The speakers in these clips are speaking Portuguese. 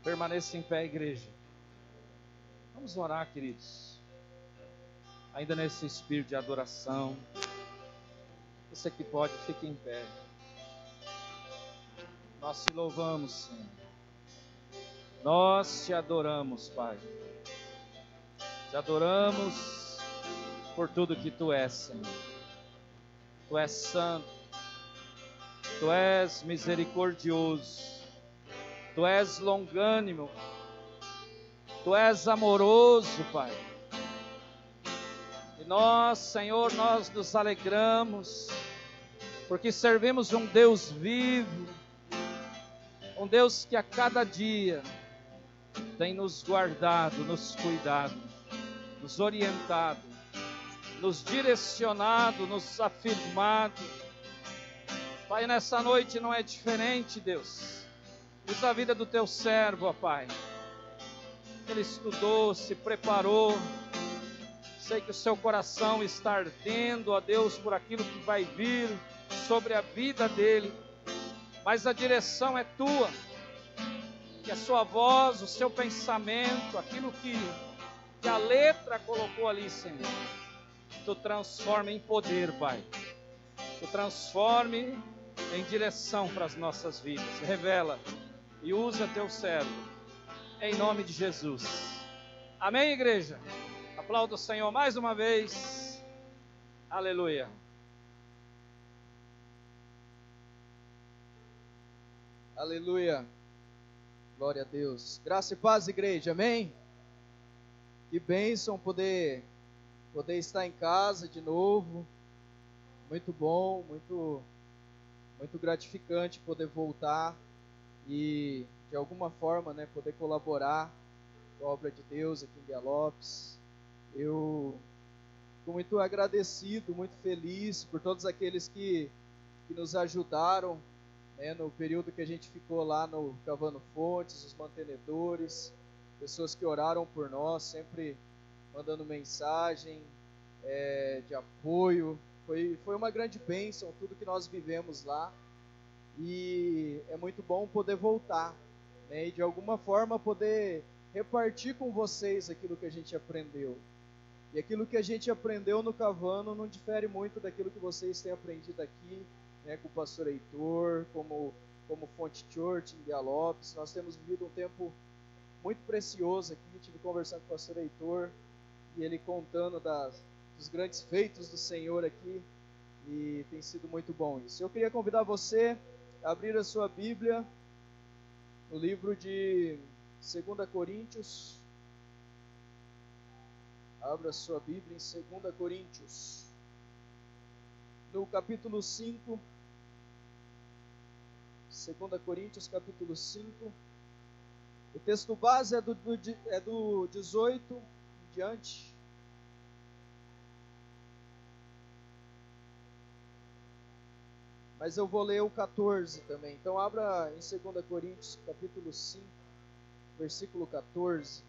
Permaneça em pé, igreja. Vamos orar, queridos. Ainda nesse espírito de adoração. Você que pode, fique em pé. Nós te louvamos, Senhor. Nós te adoramos, Pai. Te adoramos por tudo que Tu és, Senhor. Tu és santo. Tu és misericordioso. Tu és longânimo. Tu és amoroso, Pai. E nós, Senhor, nós nos alegramos, porque servimos um Deus vivo, um Deus que a cada dia tem nos guardado, nos cuidado, nos orientado, nos direcionado, nos afirmado. Pai, nessa noite não é diferente, Deus. Usa a vida do Teu servo, ó Pai. Ele estudou, se preparou. Sei que o seu coração está ardendo, ó Deus, por aquilo que vai vir sobre a vida dele. Mas a direção é Tua. Que a sua voz, o seu pensamento, aquilo que a letra colocou ali, Senhor, Tu transforme em poder, Pai. Tu transforme em direção para as nossas vidas. Revela e usa Teu servo. Em nome de Jesus. Amém, igreja? Aplauda o Senhor mais uma vez. Aleluia. Aleluia. Glória a Deus. Graça e paz, igreja. Amém? Que bênção poder estar em casa de novo. Muito bom, muito gratificante poder voltar e de alguma forma, poder colaborar com a obra de Deus aqui em Guialopes. Eu fico muito agradecido, muito feliz por todos aqueles que nos ajudaram, no período que a gente ficou lá no Cavando Fontes, os mantenedores, pessoas que oraram por nós, sempre mandando mensagem de apoio. Foi uma grande bênção tudo que nós vivemos lá, e é muito bom poder voltar, e de alguma forma poder repartir com vocês aquilo que a gente aprendeu. E aquilo que a gente aprendeu no Cavando não difere muito daquilo que vocês têm aprendido aqui, com o pastor Heitor, como Fonte Church em Guialopes. Nós temos vivido um tempo muito precioso aqui. Estive conversando com o pastor Heitor e ele contando dos grandes feitos do Senhor aqui, e tem sido muito bom isso. Eu queria convidar você a abrir a sua Bíblia no livro de 2 Coríntios. Abra a sua Bíblia em 2 Coríntios, no capítulo 5. 2 Coríntios, capítulo 5. O texto base é do 18 em diante. Mas eu vou ler o 14 também. Então abra em 2 Coríntios, capítulo 5, versículo 14.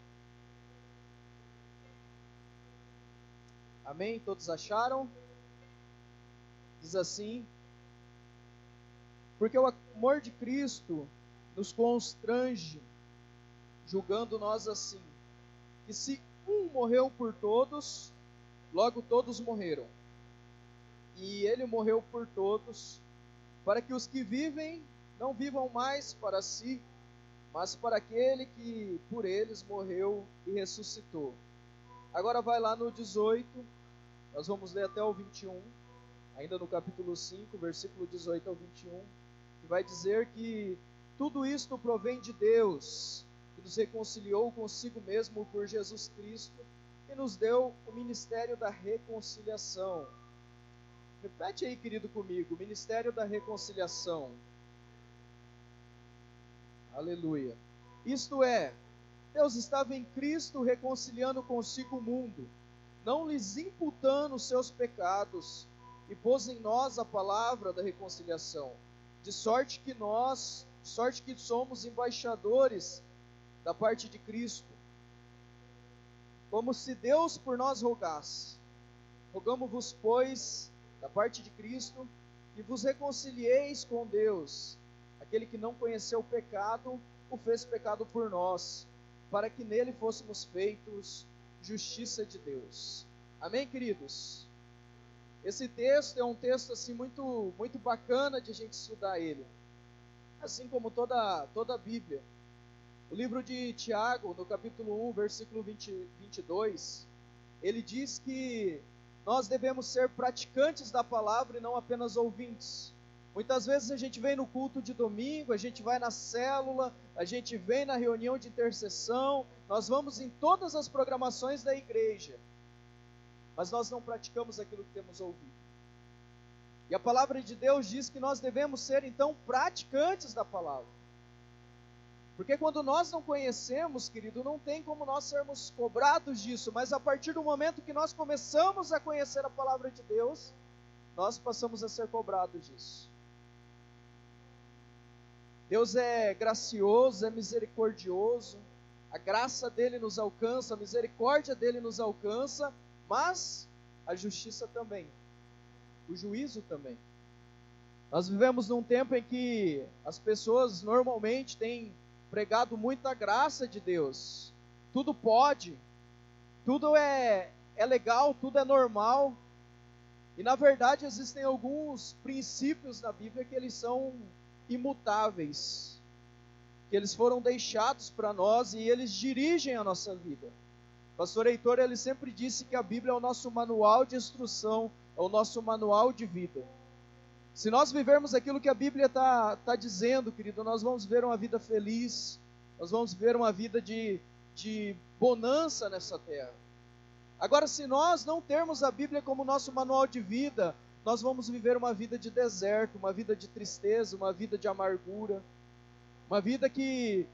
Amém? Todos acharam? Diz assim: porque o amor de Cristo nos constrange, julgando nós assim, que se um morreu por todos, logo todos morreram. E ele morreu por todos, para que os que vivem não vivam mais para si, mas para aquele que por eles morreu e ressuscitou. Agora vai lá no 18, nós vamos ler até o 21, ainda no capítulo 5, versículo 18 ao 21, que vai dizer que tudo isto provém de Deus, que nos reconciliou consigo mesmo por Jesus Cristo, e nos deu o ministério da reconciliação. Repete aí, querido, comigo: ministério da reconciliação. Aleluia. Isto é, Deus estava em Cristo reconciliando consigo o mundo, não lhes imputando os seus pecados, e pôs em nós a palavra da reconciliação, de sorte que somos embaixadores da parte de Cristo, como se Deus por nós rogasse. Rogamo-vos, pois, da parte de Cristo, que vos reconcilieis com Deus. Aquele que não conheceu o pecado, o fez pecado por nós, para que nele fôssemos feitos justiça de Deus. Amém, queridos? Esse texto é um texto assim muito bacana de a gente estudar ele. Assim como toda a Bíblia. O livro de Tiago, no capítulo 1, versículo 22, ele diz que nós devemos ser praticantes da palavra e não apenas ouvintes. Muitas vezes a gente vem no culto de domingo, a gente vai na célula, a gente vem na reunião de intercessão, nós vamos em todas as programações da igreja, mas nós não praticamos aquilo que temos ouvido. E a palavra de Deus diz que nós devemos ser, então, praticantes da palavra. Porque quando nós não conhecemos, querido, não tem como nós sermos cobrados disso, mas a partir do momento que nós começamos a conhecer a palavra de Deus, nós passamos a ser cobrados disso. Deus é gracioso, é misericordioso, a graça dele nos alcança, a misericórdia dele nos alcança, mas a justiça também, o juízo também. Nós vivemos num tempo em que as pessoas normalmente têm pregado muita graça de Deus. Tudo pode, tudo é legal, tudo é normal. E na verdade existem alguns princípios na Bíblia que eles são imutáveis, que eles foram deixados para nós e eles dirigem a nossa vida. O pastor Heitor, ele sempre disse que a Bíblia é o nosso manual de instrução, é o nosso manual de vida. Se nós vivermos aquilo que a Bíblia está dizendo, querido, nós vamos ver uma vida feliz, nós vamos ver uma vida de bonança nessa terra. Agora, se nós não termos a Bíblia como nosso manual de vida, nós vamos viver uma vida de deserto, uma vida de tristeza, uma vida de amargura, uma vida que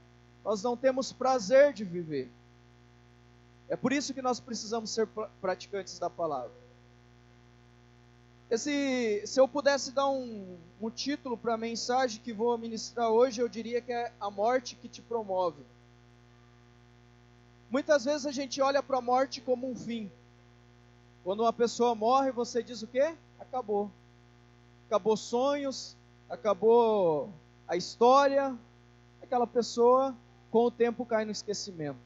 nós não temos prazer de viver. É por isso que nós precisamos ser praticantes da palavra. Se eu pudesse dar um título para a mensagem que vou ministrar hoje, eu diria que é a morte que te promove. Muitas vezes a gente olha para a morte como um fim. Quando uma pessoa morre, você diz o quê? Acabou. Acabou sonhos, acabou a história. Aquela pessoa, com o tempo, cai no esquecimento.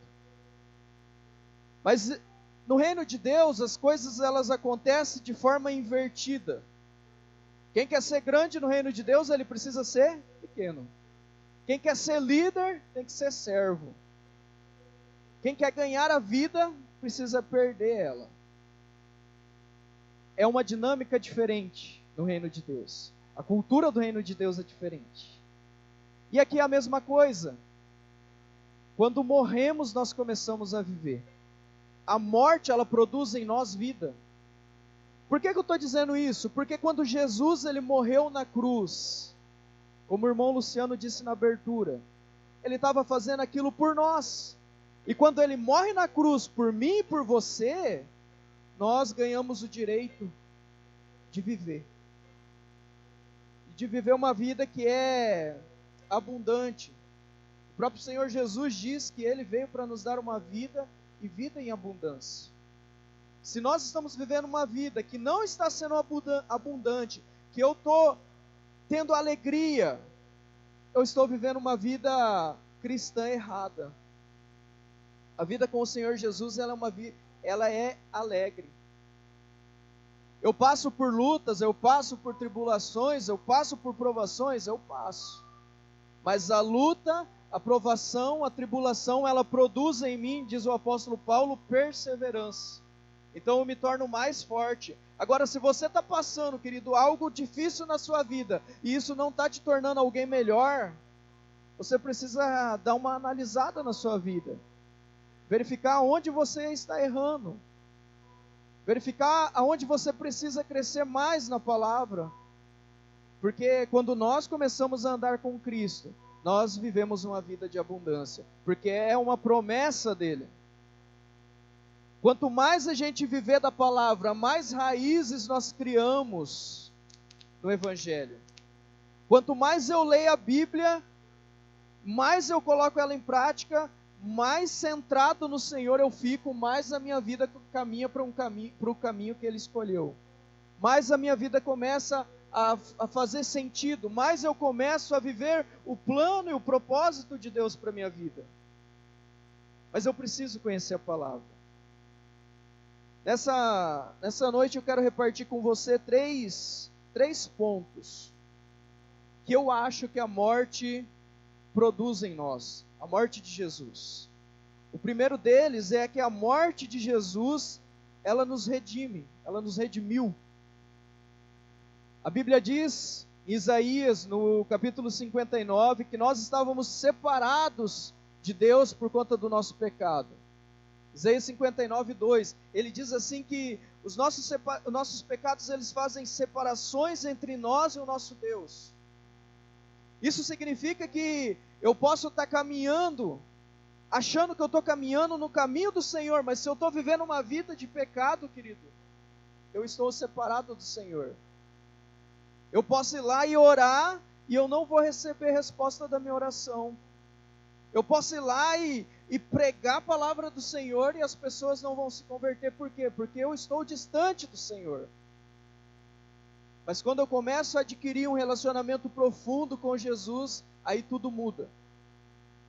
Mas no reino de Deus, as coisas elas acontecem de forma invertida. Quem quer ser grande no reino de Deus, ele precisa ser pequeno. Quem quer ser líder, tem que ser servo. Quem quer ganhar a vida, precisa perder ela. É uma dinâmica diferente no reino de Deus. A cultura do reino de Deus é diferente. E aqui é a mesma coisa. Quando morremos, nós começamos a viver. A morte, ela produz em nós vida. Por que eu estou dizendo isso? Porque quando Jesus ele morreu na cruz, como o irmão Luciano disse na abertura, ele estava fazendo aquilo por nós. E quando ele morre na cruz por mim e por você, nós ganhamos o direito de viver. De viver uma vida que é abundante. O próprio Senhor Jesus diz que ele veio para nos dar uma vida e vida em abundância. Se nós estamos vivendo uma vida que não está sendo abundante, que eu estou tendo alegria, eu estou vivendo uma vida cristã errada. A vida com o Senhor Jesus, ela é alegre. Eu passo por lutas, eu passo por tribulações, eu passo por provações, eu passo. Mas a luta, a provação, a tribulação, ela produz em mim, diz o apóstolo Paulo, perseverança. Então eu me torno mais forte. Agora, se você está passando, querido, algo difícil na sua vida, e isso não está te tornando alguém melhor, você precisa dar uma analisada na sua vida. Verificar onde você está errando. Verificar aonde você precisa crescer mais na palavra. Porque quando nós começamos a andar com Cristo, nós vivemos uma vida de abundância. Porque é uma promessa dele. Quanto mais a gente viver da palavra, mais raízes nós criamos no Evangelho. Quanto mais eu leio a Bíblia, mais eu coloco ela em prática, mais centrado no Senhor eu fico, mais a minha vida caminha para o caminho que Ele escolheu. Mais a minha vida começa a fazer sentido, mais eu começo a viver o plano e o propósito de Deus para a minha vida. Mas eu preciso conhecer a palavra. Nessa noite eu quero repartir com você três pontos que eu acho que a morte produz em nós, a morte de Jesus. O primeiro deles é que a morte de Jesus, ela nos redime, ela nos redimiu. A Bíblia diz, em Isaías, no capítulo 59, que nós estávamos separados de Deus por conta do nosso pecado. Isaías 59, 2, ele diz assim que os nossos pecados, eles fazem separações entre nós e o nosso Deus. Isso significa que eu posso estar caminhando, achando que eu estou caminhando no caminho do Senhor, mas se eu estou vivendo uma vida de pecado, querido, eu estou separado do Senhor. Eu posso ir lá e orar, e eu não vou receber resposta da minha oração. Eu posso ir lá e pregar a palavra do Senhor, e as pessoas não vão se converter. Por quê? Porque eu estou distante do Senhor. Mas quando eu começo a adquirir um relacionamento profundo com Jesus, aí tudo muda.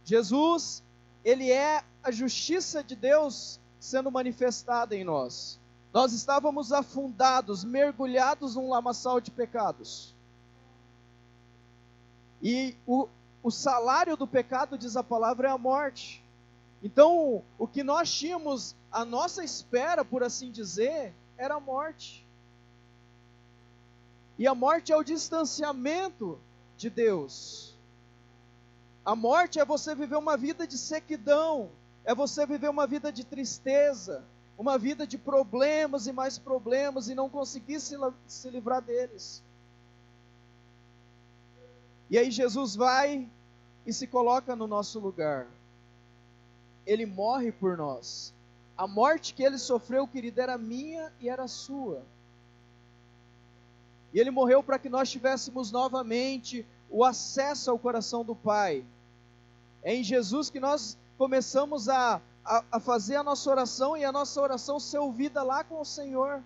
Jesus, ele é a justiça de Deus sendo manifestada em nós. Nós estávamos afundados, mergulhados num lamaçal de pecados. E o salário do pecado, diz a palavra, é a morte. Então, o que nós tínhamos à nossa espera, por assim dizer, era a morte. E a morte é o distanciamento de Deus. A morte é você viver uma vida de sequidão, é você viver uma vida de tristeza, uma vida de problemas e mais problemas, e não conseguir se livrar deles. E aí Jesus vai e se coloca no nosso lugar. Ele morre por nós. A morte que ele sofreu, querido, era minha e era sua. E ele morreu para que nós tivéssemos novamente o acesso ao coração do Pai. É em Jesus que nós começamos a fazer a nossa oração, e a nossa oração ser ouvida lá com o Senhor.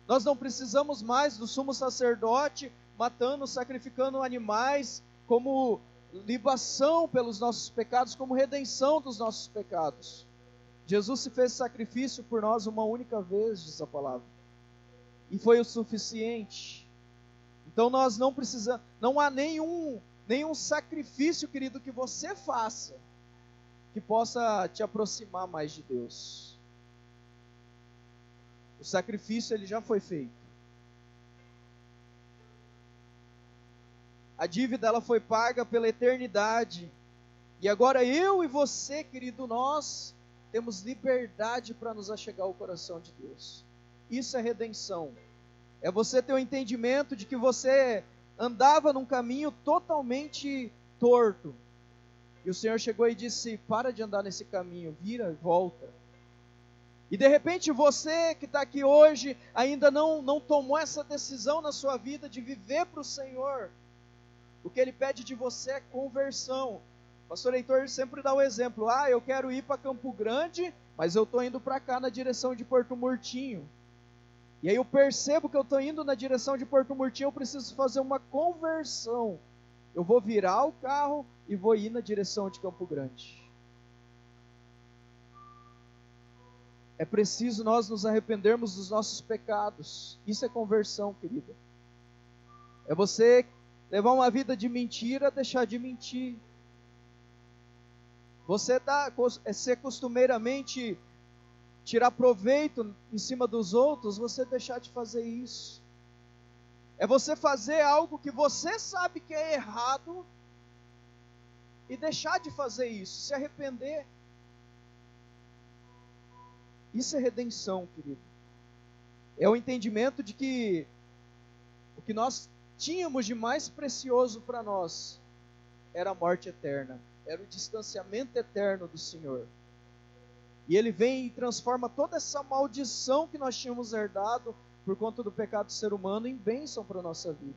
Nós não precisamos mais do sumo sacerdote matando, sacrificando animais como libação pelos nossos pecados, como redenção dos nossos pecados. Jesus se fez sacrifício por nós uma única vez, diz a palavra, e foi o suficiente. Então nós não precisamos, não há nenhum sacrifício, querido, que você faça que possa te aproximar mais de Deus. O sacrifício, ele já foi feito. A dívida, ela foi paga pela eternidade. E agora eu e você, querido, nós temos liberdade para nos achegar ao coração de Deus. Isso é redenção. É você ter o entendimento de que você andava num caminho totalmente torto. E o Senhor chegou e disse: para de andar nesse caminho, vira e volta. E de repente você que está aqui hoje ainda não tomou essa decisão na sua vida de viver para o Senhor. O que Ele pede de você é conversão. O pastor Heitor sempre dá o exemplo: eu quero ir para Campo Grande, mas eu estou indo para cá na direção de Porto Murtinho. E aí eu percebo que eu estou indo na direção de Porto Murtinho, eu preciso fazer uma conversão. Eu vou virar o carro e vou ir na direção de Campo Grande. É preciso nós nos arrependermos dos nossos pecados. Isso é conversão, querida. É você levar uma vida de mentira, deixar de mentir. Você ser costumeiramente tirar proveito em cima dos outros, você deixar de fazer isso. É você fazer algo que você sabe que é errado e deixar de fazer isso, se arrepender. Isso é redenção, querido. É o entendimento de que o que nós tínhamos de mais precioso para nós era a morte eterna, era o distanciamento eterno do Senhor. E Ele vem e transforma toda essa maldição que nós tínhamos herdado por conta do pecado do ser humano em bênção para a nossa vida.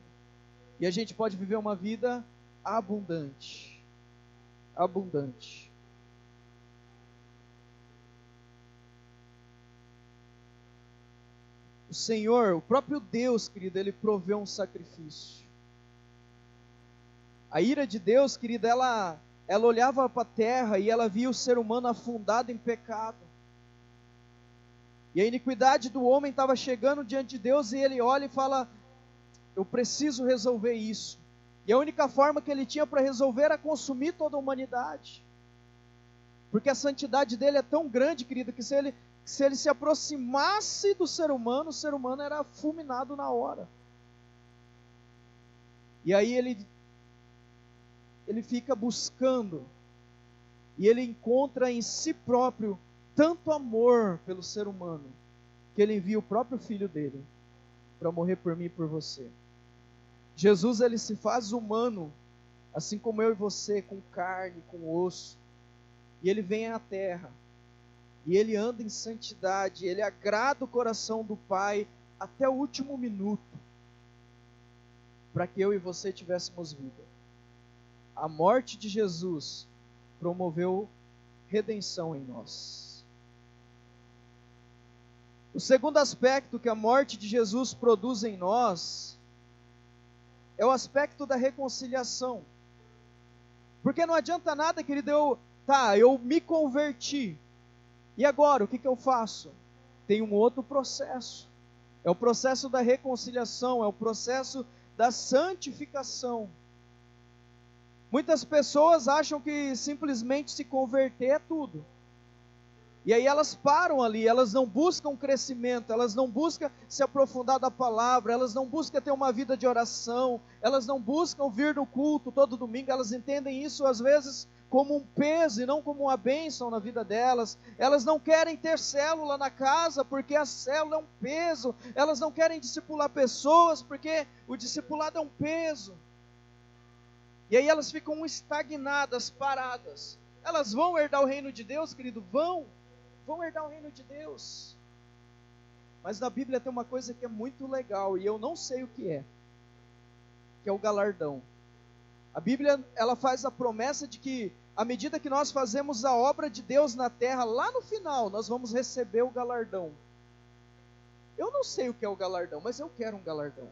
E a gente pode viver uma vida abundante. Abundante. o Senhor, o próprio Deus, querido, Ele proveu um sacrifício. A ira de Deus, querido, ela olhava para a terra e ela via o ser humano afundado em pecado. E a iniquidade do homem estava chegando diante de Deus e ele olha e fala, eu preciso resolver isso. E a única forma que ele tinha para resolver era consumir toda a humanidade. Porque a santidade dele é tão grande, querido, que se ele se aproximasse do ser humano, o ser humano era fulminado na hora. E aí ele fica buscando, e ele encontra em si próprio tanto amor pelo ser humano, que ele envia o próprio filho dele para morrer por mim e por você. Jesus, ele se faz humano, assim como eu e você, com carne, com osso, e ele vem à terra, e ele anda em santidade, ele agrada o coração do Pai até o último minuto, para que eu e você tivéssemos vida. A morte de Jesus promoveu redenção em nós. O segundo aspecto que a morte de Jesus produz em nós é o aspecto da reconciliação. Porque não adianta nada, querido, eu me converti. E agora, o que eu faço? Tem um outro processo. É o processo da reconciliação, é o processo da santificação. Muitas pessoas acham que simplesmente se converter é tudo. E aí elas param ali, elas não buscam crescimento, elas não buscam se aprofundar da palavra, elas não buscam ter uma vida de oração, elas não buscam vir no culto todo domingo, elas entendem isso às vezes como um peso e não como uma bênção na vida delas. Elas não querem ter célula na casa porque a célula é um peso, elas não querem discipular pessoas porque o discipulado é um peso. E aí elas ficam estagnadas, paradas. Elas vão herdar o reino de Deus, querido? Vão herdar o reino de Deus. Mas na Bíblia tem uma coisa que é muito legal, e eu não sei o que é o galardão. A Bíblia, ela faz a promessa de que, à medida que nós fazemos a obra de Deus na terra, lá no final, nós vamos receber o galardão. Eu não sei o que é o galardão, mas eu quero um galardão.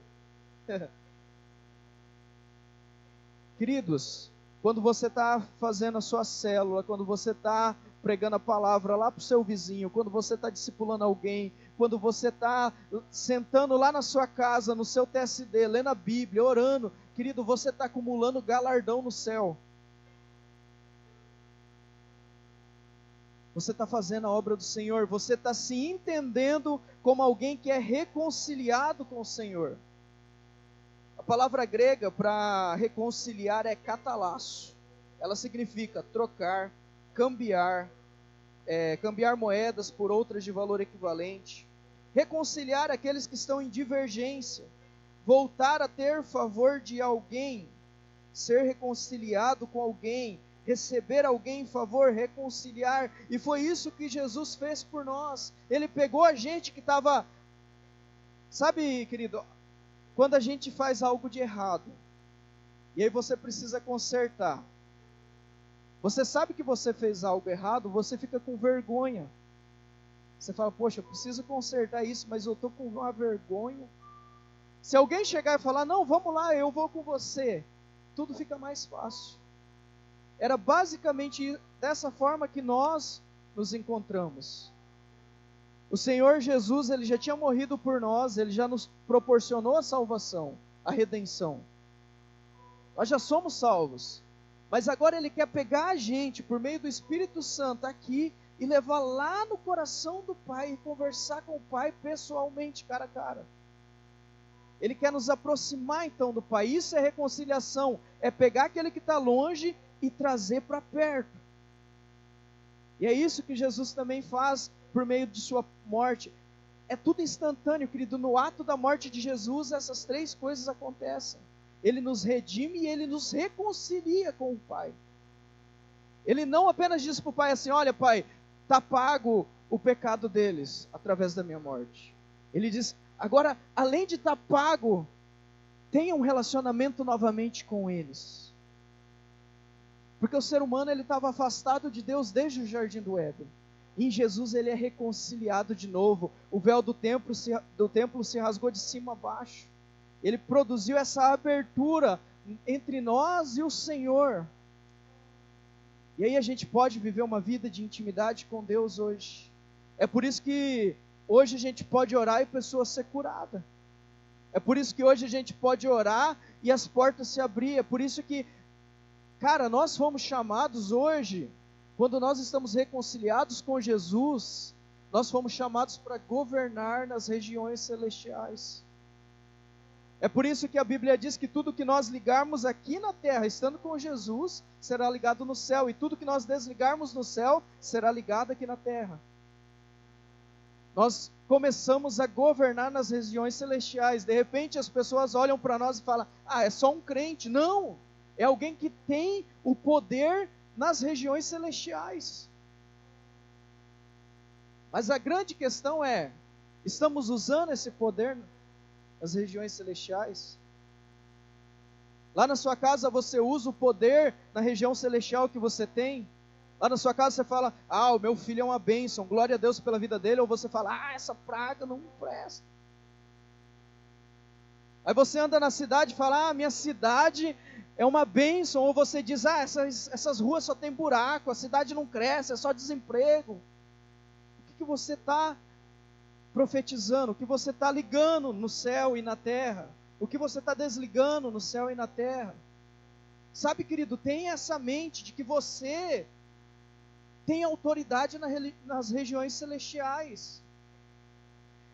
Queridos, quando você está fazendo a sua célula, quando você está pregando a palavra lá para o seu vizinho, quando você está discipulando alguém, quando você está sentando lá na sua casa, no seu TSD, lendo a Bíblia, orando, querido, você está acumulando galardão no céu. Você está fazendo a obra do Senhor, você está se entendendo como alguém que é reconciliado com o Senhor. A palavra grega para reconciliar é katalasso. Ela significa trocar, cambiar moedas por outras de valor equivalente. Reconciliar aqueles que estão em divergência. Voltar a ter favor de alguém. Ser reconciliado com alguém. Receber alguém em favor, reconciliar. E foi isso que Jesus fez por nós. Ele pegou a gente que estava... Sabe, querido, quando a gente faz algo de errado, e aí você precisa consertar. Você sabe que você fez algo errado, você fica com vergonha. Você fala, poxa, eu preciso consertar isso, mas eu estou com uma vergonha. Se alguém chegar e falar, não, vamos lá, eu vou com você, tudo fica mais fácil. Era basicamente dessa forma que nós nos encontramos. O Senhor Jesus, Ele já tinha morrido por nós, Ele já nos proporcionou a salvação, a redenção. Nós já somos salvos. Mas agora Ele quer pegar a gente, por meio do Espírito Santo, aqui, e levar lá no coração do Pai, e conversar com o Pai pessoalmente, cara a cara. Ele quer nos aproximar então do Pai. Isso é reconciliação, é pegar aquele que está longe e trazer para perto. E é isso que Jesus também faz por meio de sua morte. É tudo instantâneo, querido. No ato da morte de Jesus, essas três coisas acontecem. Ele nos redime e Ele nos reconcilia com o Pai. Ele não apenas diz para o Pai assim, olha Pai, está pago o pecado deles através da minha morte. Ele diz, agora, além de estar pago, tenha um relacionamento novamente com eles. Porque o ser humano, ele estava afastado de Deus desde o Jardim do Éden. Em Jesus ele é reconciliado de novo. O véu do templo se rasgou de cima a baixo. Ele produziu essa abertura entre nós e o Senhor. E aí a gente pode viver uma vida de intimidade com Deus hoje. É por isso que hoje a gente pode orar e a pessoa ser curada. É por isso que hoje a gente pode orar e as portas se abrir. É por isso que, cara, nós fomos chamados hoje, quando nós estamos reconciliados com Jesus, nós fomos chamados para governar nas regiões celestiais. É por isso que a Bíblia diz que tudo que nós ligarmos aqui na terra, estando com Jesus, será ligado no céu. E tudo que nós desligarmos no céu, será ligado aqui na terra. Nós começamos a governar nas regiões celestiais. De repente as pessoas olham para nós e falam, é só um crente. Não, é alguém que tem o poder nas regiões celestiais. Mas a grande questão é, estamos usando esse poder nas regiões celestiais? Lá na sua casa você usa o poder na região celestial que você tem? Lá na sua casa você fala, o meu filho é uma bênção, glória a Deus pela vida dele. Ou você fala, essa praga não presta. Aí você anda na cidade e fala, minha cidade é uma bênção. Ou você diz, essas ruas só tem buraco, a cidade não cresce, é só desemprego. O que você está profetizando? O que você está ligando no céu e na terra? O que você está desligando no céu e na terra? Sabe, querido, tenha essa mente de que você tem autoridade nas regiões celestiais.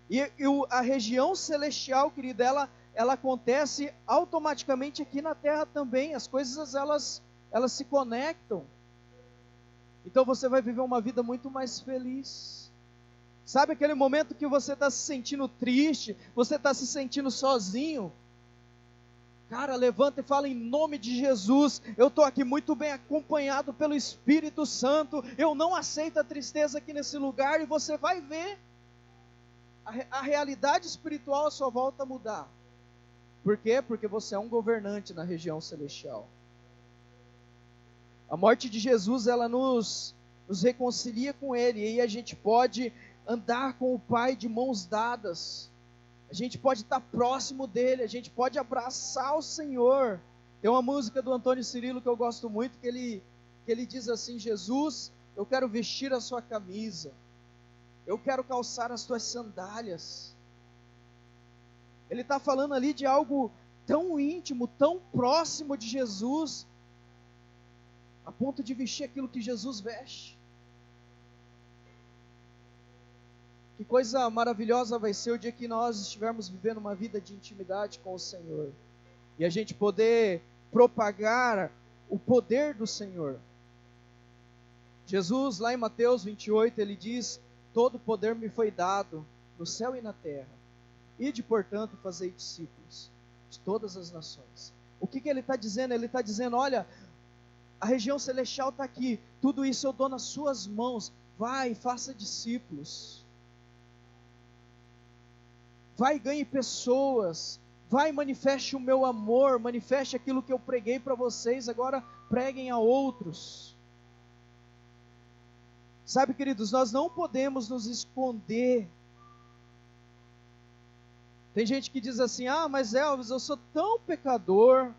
E a região celestial, querido, ela acontece automaticamente aqui na terra também. As coisas, elas se conectam. Então você vai viver uma vida muito mais feliz. Sabe aquele momento que você está se sentindo triste, você está se sentindo sozinho? Cara, levanta e fala, em nome de Jesus, eu estou aqui muito bem acompanhado pelo Espírito Santo, eu não aceito a tristeza aqui nesse lugar, e você vai ver a realidade espiritual à sua volta mudar. Por quê? Porque você é um governante na região celestial. A morte de Jesus, ela nos reconcilia com Ele, e aí a gente pode andar com o Pai de mãos dadas. A gente pode estar próximo dele, a gente pode abraçar o Senhor. Tem uma música do Antônio Cirilo que eu gosto muito, que ele diz assim, Jesus, eu quero vestir a sua camisa, eu quero calçar as tuas sandálias. Ele está falando ali de algo tão íntimo, tão próximo de Jesus, a ponto de vestir aquilo que Jesus veste. Que coisa maravilhosa vai ser o dia que nós estivermos vivendo uma vida de intimidade com o Senhor. E a gente poder propagar o poder do Senhor. Jesus, lá em Mateus 28, ele diz, todo poder me foi dado no céu e na terra. Ide, portanto, fazei discípulos de todas as nações. O que ele está dizendo? Ele está dizendo, olha, a região celestial está aqui, tudo isso eu dou nas suas mãos. Vai, faça discípulos. Vai, ganhe pessoas, vai, manifeste o meu amor, manifeste aquilo que eu preguei para vocês, agora preguem a outros. Sabe, queridos, nós não podemos nos esconder. Tem gente que diz assim, mas Elvis, eu sou tão pecador,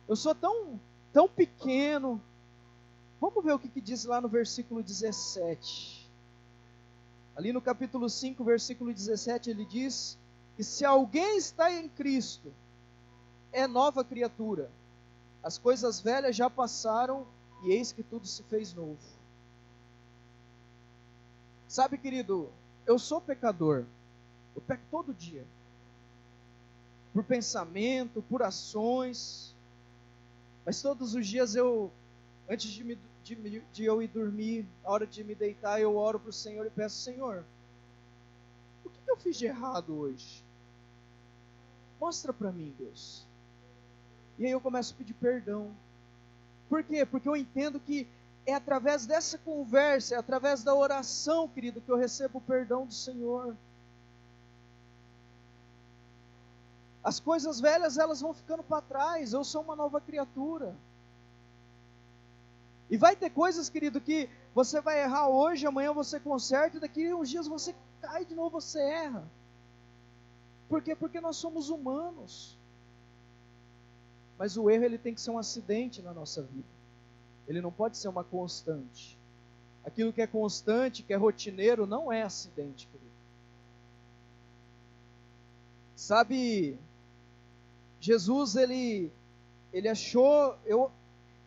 eu sou tão pequeno. Vamos ver o que diz lá no versículo 17. Ali no capítulo 5, versículo 17, ele diz que se alguém está em Cristo, é nova criatura. As coisas velhas já passaram e eis que tudo se fez novo. Sabe, querido, eu sou pecador. Eu peco todo dia. Por pensamento, por ações. Mas todos os dias antes de eu ir dormir, na hora de me deitar, eu oro para o Senhor e peço, Senhor, o que eu fiz de errado hoje? Mostra para mim, Deus. E aí eu começo a pedir perdão. Por quê? Porque eu entendo que é através dessa conversa, é através da oração, querido, que eu recebo o perdão do Senhor. As coisas velhas, elas vão ficando para trás. Eu sou uma nova criatura. E vai ter coisas, querido, que você vai errar hoje, amanhã você conserta, e daqui uns dias você cai de novo, você erra. Por quê? Porque nós somos humanos. Mas o erro, ele tem que ser um acidente na nossa vida. Ele não pode ser uma constante. Aquilo que é constante, que é rotineiro, não é acidente, querido. Sabe, Jesus, ele achou,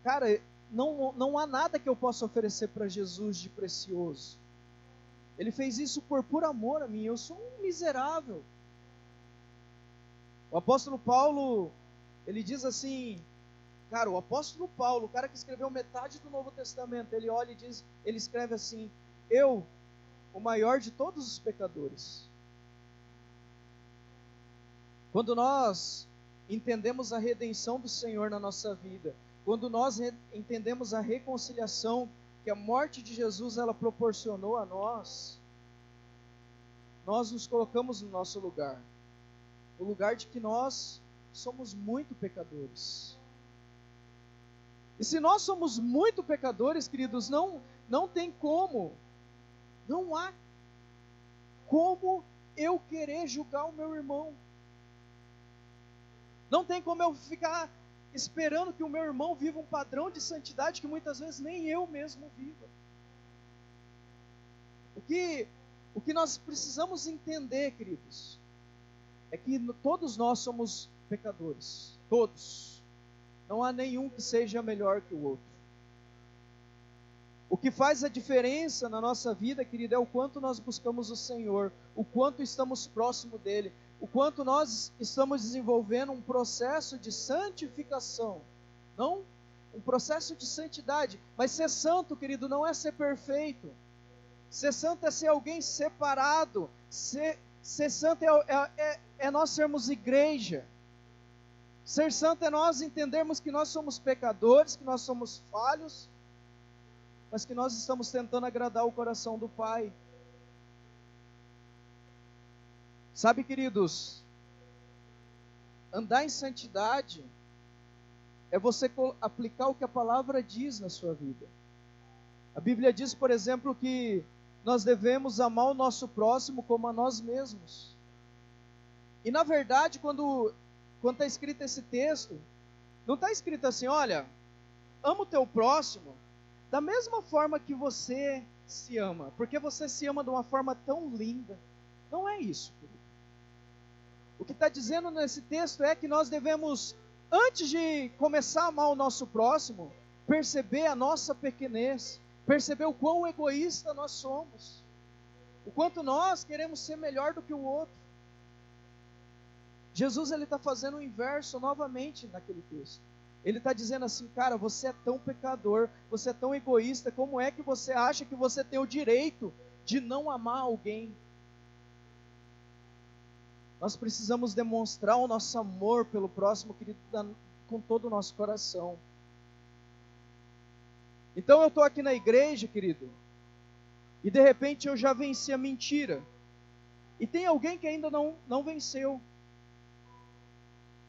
cara, não há nada que eu possa oferecer para Jesus de precioso. Ele fez isso por amor a mim. Eu sou um miserável. O apóstolo Paulo, ele diz assim, cara, o apóstolo Paulo, o cara que escreveu metade do Novo Testamento, ele olha e diz, ele escreve assim: eu, o maior de todos os pecadores. Quando nós entendemos a redenção do Senhor na nossa vida, quando nós entendemos a reconciliação que a morte de Jesus ela proporcionou a nós nos colocamos no nosso lugar. O lugar de que nós somos muito pecadores. E se nós somos muito pecadores, queridos, não tem como, não há como eu querer julgar o meu irmão. Não tem como eu ficar esperando que o meu irmão viva um padrão de santidade que muitas vezes nem eu mesmo viva. O que nós precisamos entender, queridos, é que todos nós somos pecadores. Todos. Não há nenhum que seja melhor que o outro. O que faz a diferença na nossa vida, querido, é o quanto nós buscamos o Senhor, o quanto estamos próximo dEle, o quanto nós estamos desenvolvendo um processo de santificação. Não um processo de santidade. Mas ser santo, querido, não é ser perfeito. Ser santo é ser alguém separado. Ser santo é nós sermos igreja. Ser santo é nós entendermos que nós somos pecadores, que nós somos falhos, mas que nós estamos tentando agradar o coração do Pai. Sabe, queridos, andar em santidade é você aplicar o que a palavra diz na sua vida. A Bíblia diz, por exemplo, que nós devemos amar o nosso próximo como a nós mesmos. E na verdade, quando está escrito esse texto, não está escrito assim: olha, ama o teu próximo da mesma forma que você se ama, porque você se ama de uma forma tão linda. Não é isso, querido. O que está dizendo nesse texto é que nós devemos, antes de começar a amar o nosso próximo, perceber a nossa pequenez, perceber o quão egoísta nós somos, o quanto nós queremos ser melhor do que o outro. Jesus está fazendo o inverso novamente naquele texto. Ele está dizendo assim: cara, você é tão pecador, você é tão egoísta, como é que você acha que você tem o direito de não amar alguém? Nós precisamos demonstrar o nosso amor pelo próximo, querido, com todo o nosso coração. Então eu estou aqui na igreja, querido, e de repente eu já venci a mentira. E tem alguém que ainda não venceu.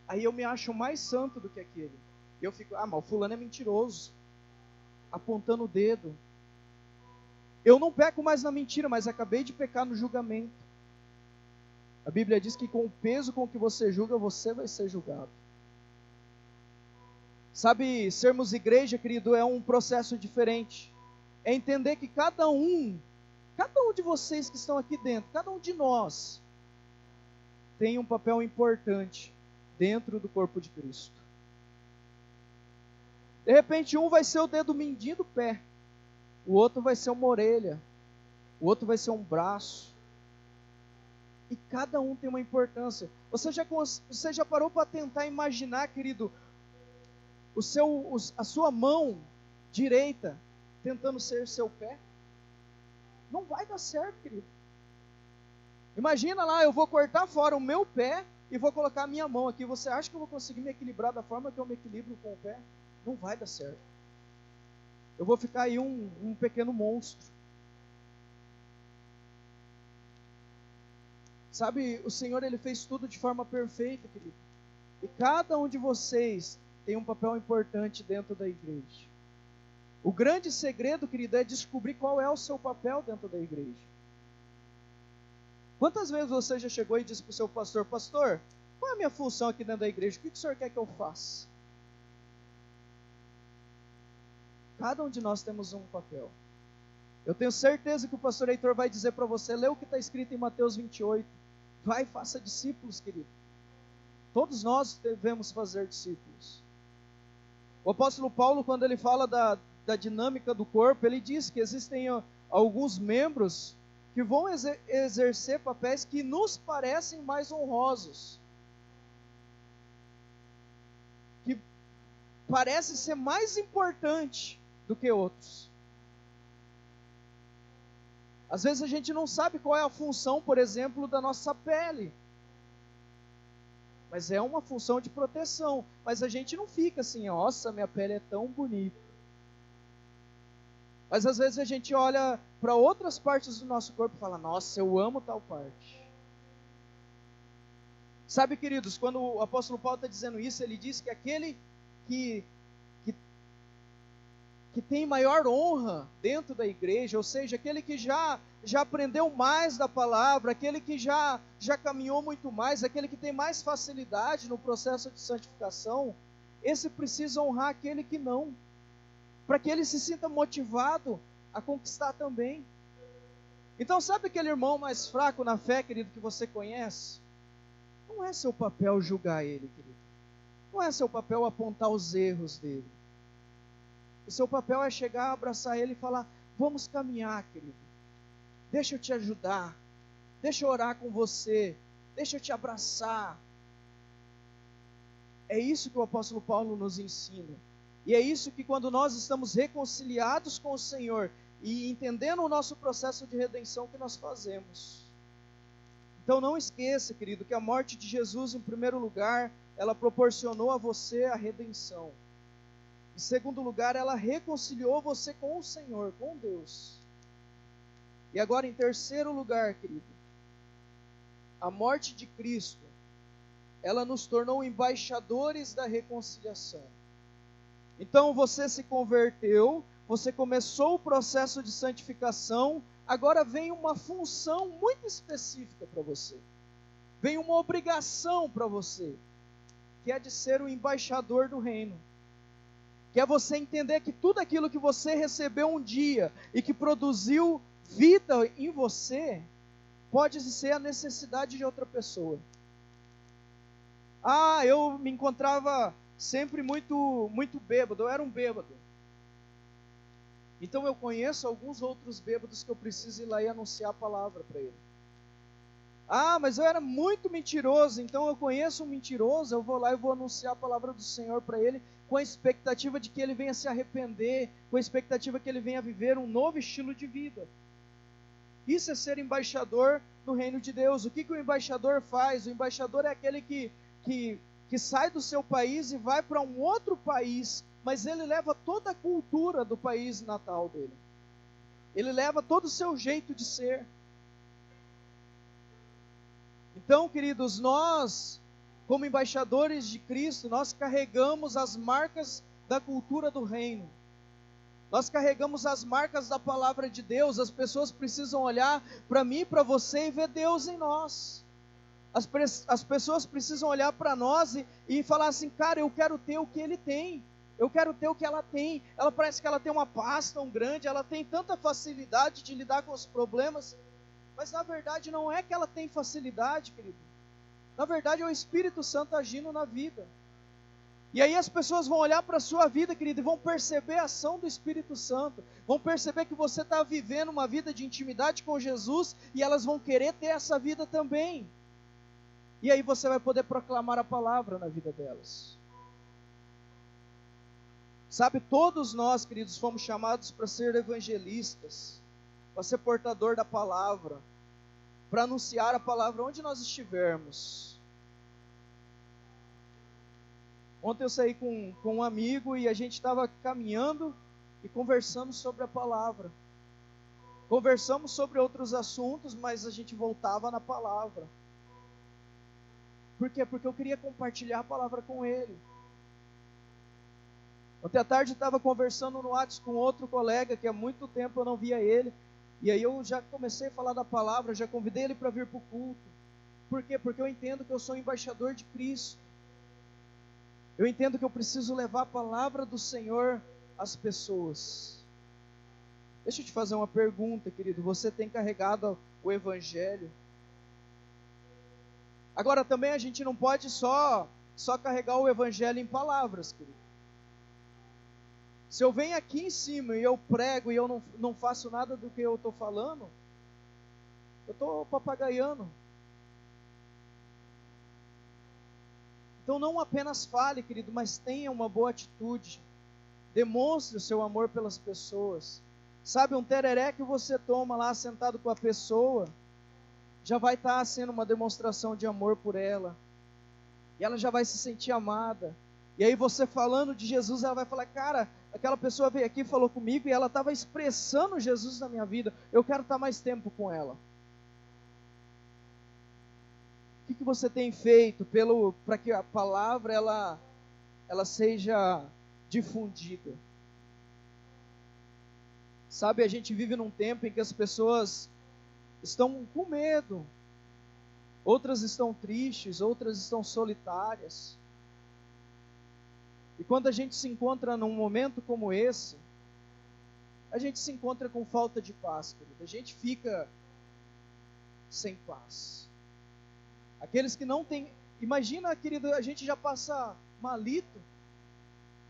Aí eu me acho mais santo do que aquele. E eu fico: mas o fulano é mentiroso, apontando o dedo. Eu não peco mais na mentira, mas acabei de pecar no julgamento. A Bíblia diz que com o peso com que você julga, você vai ser julgado. Sabe, sermos igreja, querido, é um processo diferente. É entender que cada um de vocês que estão aqui dentro, cada um de nós, tem um papel importante dentro do corpo de Cristo. De repente, um vai ser o dedo mindinho do pé, o outro vai ser uma orelha, o outro vai ser um braço. E cada um tem uma importância. Você já parou para tentar imaginar, querido, a sua mão direita tentando ser seu pé? Não vai dar certo, querido. Imagina lá, eu vou cortar fora o meu pé e vou colocar a minha mão aqui. Você acha que eu vou conseguir me equilibrar da forma que eu me equilibro com o pé? Não vai dar certo. Eu vou ficar aí um pequeno monstro. Sabe, o Senhor, Ele fez tudo de forma perfeita, querido. E cada um de vocês tem um papel importante dentro da igreja. O grande segredo, querido, é descobrir qual é o seu papel dentro da igreja. Quantas vezes você já chegou e disse para o seu pastor: pastor, qual é a minha função aqui dentro da igreja? O que o senhor quer que eu faça? Cada um de nós temos um papel. Eu tenho certeza que o pastor Heitor vai dizer para você: lê o que está escrito em Mateus 28. Vai e faça discípulos, querido. Todos nós devemos fazer discípulos. O apóstolo Paulo, quando ele fala da dinâmica do corpo, ele diz que existem alguns membros que vão exercer papéis que nos parecem mais honrosos, que parecem ser mais importante do que outros. Às vezes a gente não sabe qual é a função, por exemplo, da nossa pele, mas é uma função de proteção. Mas a gente não fica assim: nossa, minha pele é tão bonita. Mas às vezes a gente olha para outras partes do nosso corpo e fala: nossa, eu amo tal parte. Sabe, queridos, quando o apóstolo Paulo está dizendo isso, ele diz que aquele que tem maior honra dentro da igreja, ou seja, aquele que já aprendeu mais da palavra, aquele que já caminhou muito mais, aquele que tem mais facilidade no processo de santificação, esse precisa honrar aquele que não, para que ele se sinta motivado a conquistar também. Então, sabe aquele irmão mais fraco na fé, querido, que você conhece? Não é seu papel julgar ele, querido. Não é seu papel apontar os erros dele. O seu papel é chegar, abraçar ele e falar: vamos caminhar, querido. Deixa eu te ajudar. Deixa eu orar com você. Deixa eu te abraçar. É isso que o apóstolo Paulo nos ensina. E é isso que, quando nós estamos reconciliados com o Senhor e entendendo o nosso processo de redenção, que nós fazemos. Então não esqueça, querido, que a morte de Jesus, em primeiro lugar, ela proporcionou a você a redenção. Em segundo lugar, ela reconciliou você com o Senhor, com Deus. E agora, em terceiro lugar, querido, a morte de Cristo, ela nos tornou embaixadores da reconciliação. Então você se converteu, você começou o processo de santificação, agora vem uma função muito específica para você. Vem uma obrigação para você, que é de ser o embaixador do reino. Que é você entender que tudo aquilo que você recebeu um dia e que produziu vida em você, pode ser a necessidade de outra pessoa. Ah, eu me encontrava sempre muito bêbado, eu era um bêbado. Então eu conheço alguns outros bêbados que eu preciso ir lá e anunciar a palavra para ele. Ah, mas eu era muito mentiroso, então eu conheço um mentiroso, eu vou lá e vou anunciar a palavra do Senhor para ele, com a expectativa de que ele venha se arrepender, com a expectativa que ele venha viver um novo estilo de vida. Isso é ser embaixador do reino de Deus. O que o embaixador faz? O embaixador é aquele que sai do seu país e vai para um outro país, mas ele leva toda a cultura do país natal dele. Ele leva todo o seu jeito de ser. Então, queridos, nós, como embaixadores de Cristo, nós carregamos as marcas da cultura do reino. Nós carregamos as marcas da palavra de Deus. As pessoas precisam olhar para mim e para você e ver Deus em nós. As pessoas precisam olhar para nós e falar assim: cara, eu quero ter o que ele tem. Eu quero ter o que ela tem. Ela parece que ela tem uma paz tão grande, ela tem tanta facilidade de lidar com os problemas. Mas na verdade não é que ela tem facilidade, querido. Na verdade é o Espírito Santo agindo na vida. E aí as pessoas vão olhar para a sua vida, querido, e vão perceber a ação do Espírito Santo. Vão perceber que você está vivendo uma vida de intimidade com Jesus, e elas vão querer ter essa vida também. E aí você vai poder proclamar a palavra na vida delas. Sabe, todos nós, queridos, fomos chamados para ser evangelistas, para ser portador da palavra, para anunciar a palavra onde nós estivermos. Ontem eu saí com um amigo e a gente estava caminhando e conversando sobre a palavra. Conversamos sobre outros assuntos, mas a gente voltava na palavra. Por quê? Porque eu queria compartilhar a palavra com ele. Ontem à tarde eu estava conversando no WhatsApp com outro colega, que há muito tempo eu não via ele, e aí eu já comecei a falar da palavra, já convidei ele para vir para o culto. Por quê? Porque eu entendo que eu sou embaixador de Cristo. Eu entendo que eu preciso levar a palavra do Senhor às pessoas. Deixa eu te fazer uma pergunta, querido. Você tem carregado o Evangelho? Agora também a gente não pode só carregar o Evangelho em palavras, querido. Se eu venho aqui em cima e eu prego e eu não faço nada do que eu estou falando, eu estou papagaiando. Então não apenas fale, querido, mas tenha uma boa atitude. Demonstre o seu amor pelas pessoas. Sabe, um tereré que você toma lá sentado com a pessoa, já vai estar sendo uma demonstração de amor por ela. E ela já vai se sentir amada. E aí você falando de Jesus, ela vai falar, cara, aquela pessoa veio aqui e falou comigo e ela estava expressando Jesus na minha vida. Eu quero estar mais tempo com ela. O que você tem feito para que a palavra ela seja difundida? Sabe, a gente vive num tempo em que as pessoas estão com medo. Outras estão tristes, outras estão solitárias. E quando a gente se encontra num momento como esse, a gente se encontra com falta de paz, querido. A gente fica sem paz. Aqueles que não têm... Imagina, querido, a gente já passa malito,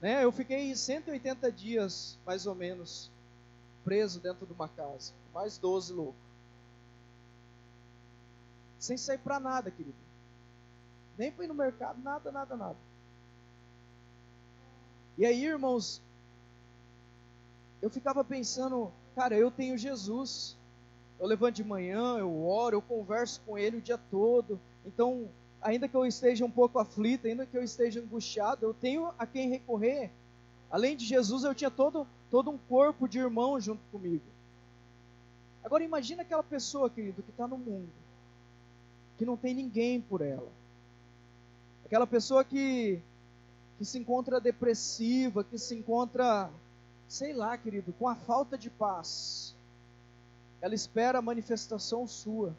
né? Eu fiquei 180 dias, mais ou menos, preso dentro de uma casa. Mais 12 loucos. Sem sair para nada, querido. Nem para ir no mercado, nada, nada, nada. E aí, irmãos, eu ficava pensando, cara, eu tenho Jesus. Eu levanto de manhã, eu oro, eu converso com Ele o dia todo. Então, ainda que eu esteja um pouco aflito, ainda que eu esteja angustiado, eu tenho a quem recorrer. Além de Jesus, eu tinha todo um corpo de irmãos junto comigo. Agora, imagina aquela pessoa, querido, que está no mundo, que não tem ninguém por ela. Aquela pessoa que se encontra depressiva, que se encontra, sei lá, querido, com a falta de paz. Ela espera a manifestação sua.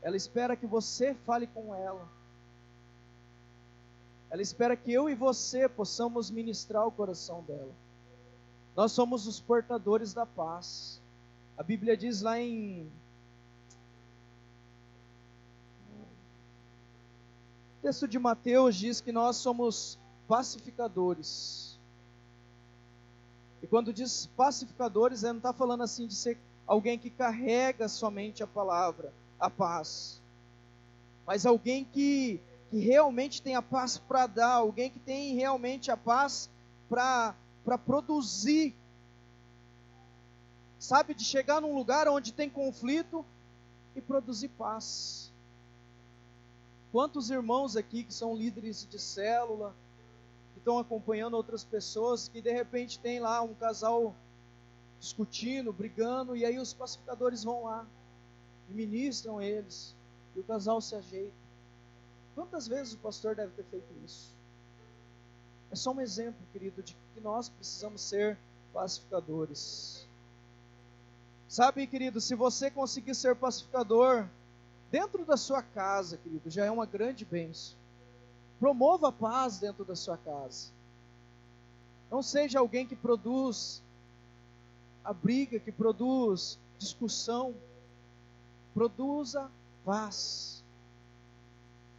Ela espera que você fale com ela. Ela espera que eu e você possamos ministrar o coração dela. Nós somos os portadores da paz. A Bíblia diz lá em... O texto de Mateus diz que nós somos pacificadores. E quando diz pacificadores, ele não está falando assim de ser alguém que carrega somente a palavra, a paz. Mas alguém que realmente tem a paz para dar, alguém que tem realmente a paz para produzir. Sabe, de chegar num lugar onde tem conflito e produzir paz. Quantos irmãos aqui que são líderes de célula, que estão acompanhando outras pessoas, que de repente tem lá um casal discutindo, brigando, e aí os pacificadores vão lá e ministram eles, e o casal se ajeita. Quantas vezes o pastor deve ter feito isso? É só um exemplo, querido, de que nós precisamos ser pacificadores. Sabe, querido, se você conseguir ser pacificador dentro da sua casa, querido, já é uma grande bênção. Promova a paz dentro da sua casa. Não seja alguém que produz a briga, que produz discussão. Produza paz.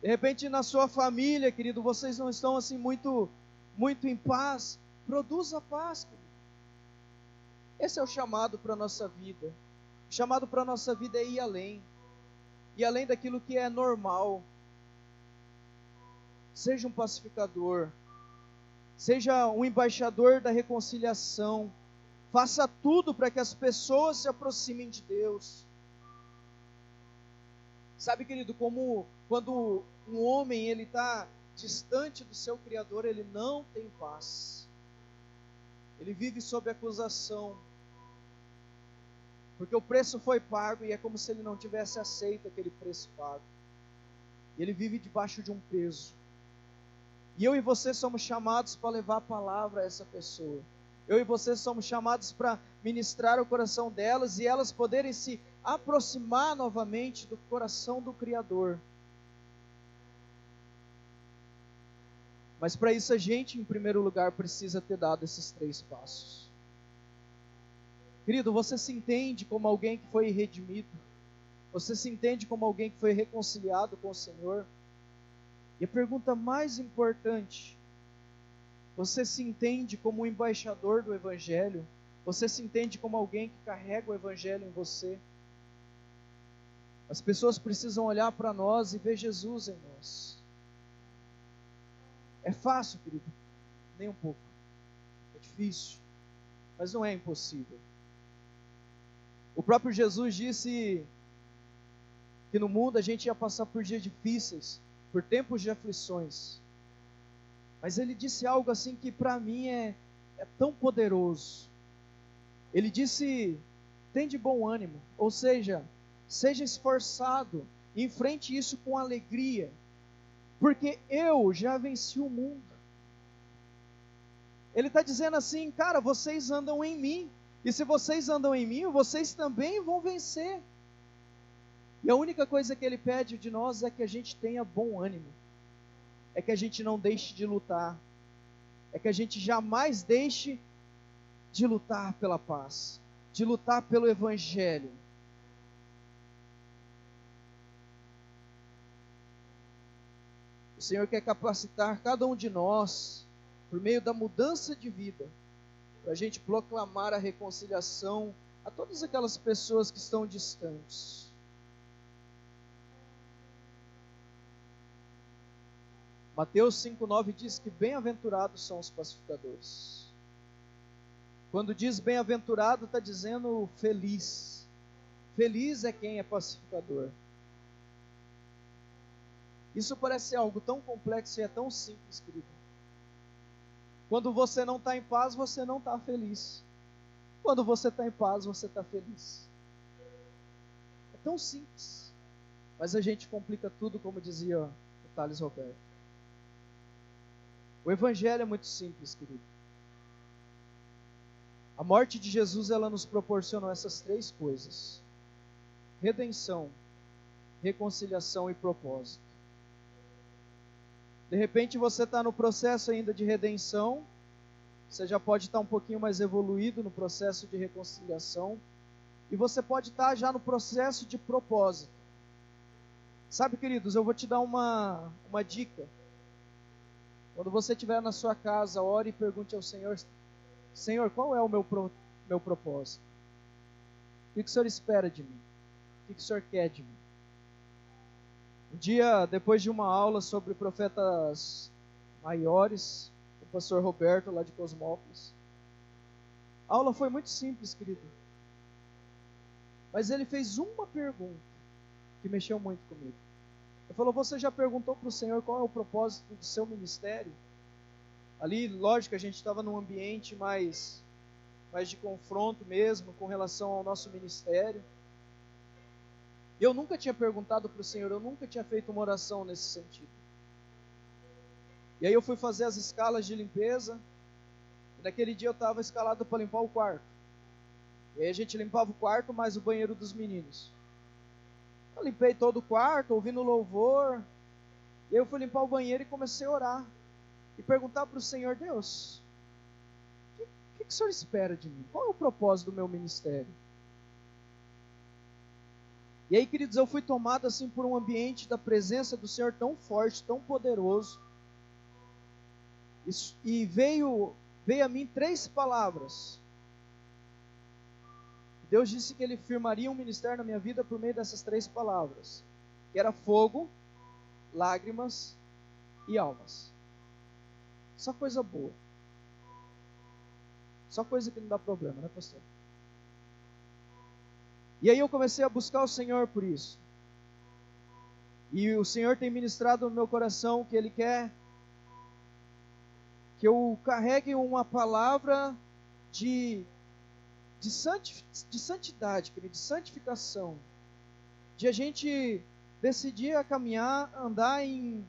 De repente na sua família, querido, vocês não estão assim muito em paz. Produza paz, querido. Esse é o chamado para a nossa vida. O chamado para a nossa vida é ir além. Ir além daquilo que é normal. Seja um pacificador. Seja um embaixador da reconciliação. Faça tudo para que as pessoas se aproximem de Deus. Sabe, querido, como quando um homem ele está distante do seu Criador, ele não tem paz. Ele vive sob acusação. Porque o preço foi pago e é como se ele não tivesse aceito aquele preço pago. Ele vive debaixo de um peso. E eu e você somos chamados para levar a palavra a essa pessoa. Eu e você somos chamados para ministrar o coração delas e elas poderem se aproximar novamente do coração do Criador. Mas para isso a gente, em primeiro lugar, precisa ter dado esses 3 passos. Querido, você se entende como alguém que foi redimido? Você se entende como alguém que foi reconciliado com o Senhor? E a pergunta mais importante: você se entende como um embaixador do Evangelho? Você se entende como alguém que carrega o Evangelho em você? As pessoas precisam olhar para nós e ver Jesus em nós. É fácil, querido? Nem um pouco. É difícil, mas não é impossível. O próprio Jesus disse que no mundo a gente ia passar por dias difíceis, por tempos de aflições. Mas ele disse algo assim que para mim é tão poderoso. Ele disse: tem de bom ânimo, ou seja, seja esforçado, enfrente isso com alegria, porque eu já venci o mundo. Ele está dizendo assim: cara, vocês andam em mim, e se vocês andam em mim, vocês também vão vencer. E a única coisa que ele pede de nós é que a gente tenha bom ânimo, é que a gente não deixe de lutar, é que a gente jamais deixe de lutar pela paz, de lutar pelo Evangelho. O Senhor quer capacitar cada um de nós, por meio da mudança de vida, para a gente proclamar a reconciliação a todas aquelas pessoas que estão distantes. Mateus 5,9 diz que bem-aventurados são os pacificadores. Quando diz bem-aventurado, está dizendo feliz. Feliz é quem é pacificador. Isso parece algo tão complexo e é tão simples, querido. Quando você não está em paz, você não está feliz. Quando você está em paz, você está feliz. É tão simples. Mas a gente complica tudo, como dizia o Thales Roberto. O Evangelho é muito simples, querido. A morte de Jesus, ela nos proporcionou essas 3 coisas: redenção, reconciliação e propósito. De repente você está no processo ainda de redenção, você já pode estar um pouquinho mais evoluído no processo de reconciliação, e você pode estar já no processo de propósito. Sabe, queridos, eu vou te dar uma dica. Quando você estiver na sua casa, ore e pergunte ao Senhor: Senhor, qual é o meu propósito? O que o Senhor espera de mim? O que o Senhor quer de mim? Um dia, depois de uma aula sobre profetas maiores, o pastor Roberto, lá de Cosmópolis, a aula foi muito simples, querido. Mas ele fez uma pergunta que mexeu muito comigo. Ele falou: você já perguntou para o Senhor qual é o propósito do seu ministério? Ali, lógico, a gente estava num ambiente mais de confronto mesmo, com relação ao nosso ministério. Eu nunca tinha perguntado para o Senhor, eu nunca tinha feito uma oração nesse sentido. E aí eu fui fazer as escalas de limpeza, e naquele dia eu estava escalado para limpar o quarto. E aí a gente limpava o quarto, mais o banheiro dos meninos. Eu limpei todo o quarto, ouvindo louvor, e aí eu fui limpar o banheiro e comecei a orar. E perguntar para o Senhor: Deus, o que o Senhor espera de mim? Qual é o propósito do meu ministério? E aí, queridos, eu fui tomado assim por um ambiente da presença do Senhor tão forte, tão poderoso. E veio a mim 3 palavras. Deus disse que Ele firmaria um ministério na minha vida por meio dessas 3 palavras. Que era fogo, lágrimas e almas. Só coisa boa. Só coisa que não dá problema, né, pastor? E aí eu comecei a buscar o Senhor por isso. E o Senhor tem ministrado no meu coração que Ele quer que eu carregue uma palavra de santidade, de santificação. De a gente decidir a caminhar, andar em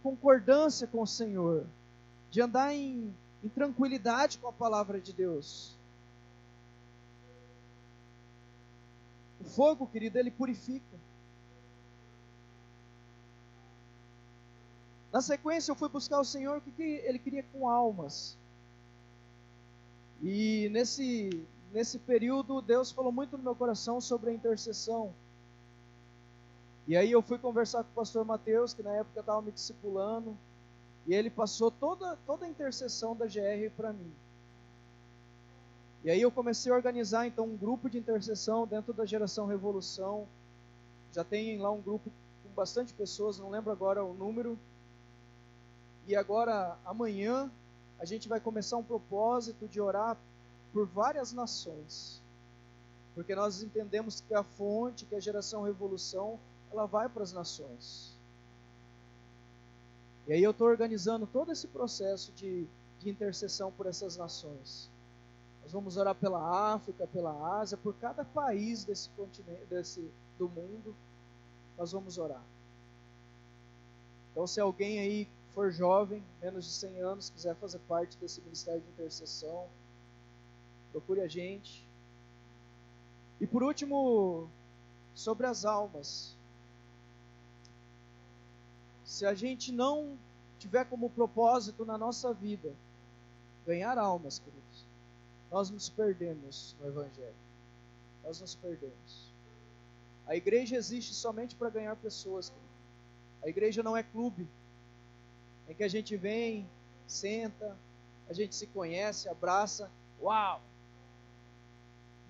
concordância com o Senhor, de andar em tranquilidade com a palavra de Deus. O fogo, querido, ele purifica. Na sequência, eu fui buscar o Senhor, o que Ele queria com almas. E nesse período, Deus falou muito no meu coração sobre a intercessão. E aí eu fui conversar com o pastor Mateus, que na época estava me discipulando, e ele passou toda a intercessão da GR para mim. E aí eu comecei a organizar então um grupo de intercessão dentro da Geração Revolução. Já tem lá um grupo com bastante pessoas, não lembro agora o número. E agora, amanhã, a gente vai começar um propósito de orar por várias nações. Porque nós entendemos que a fonte, que a Geração Revolução, ela vai para as nações. E aí eu estou organizando todo esse processo de intercessão por essas nações. Nós vamos orar pela África, pela Ásia, por cada país desse continente, do mundo, nós vamos orar. Então, se alguém aí for jovem, menos de 100 anos, quiser fazer parte desse ministério de intercessão, procure a gente. E por último, sobre as almas. Se a gente não tiver como propósito na nossa vida ganhar almas, queridos, nós nos perdemos no Evangelho. Nós nos perdemos. A igreja existe somente para ganhar pessoas, querido. A igreja não é clube em que a gente vem, senta, a gente se conhece, abraça, uau!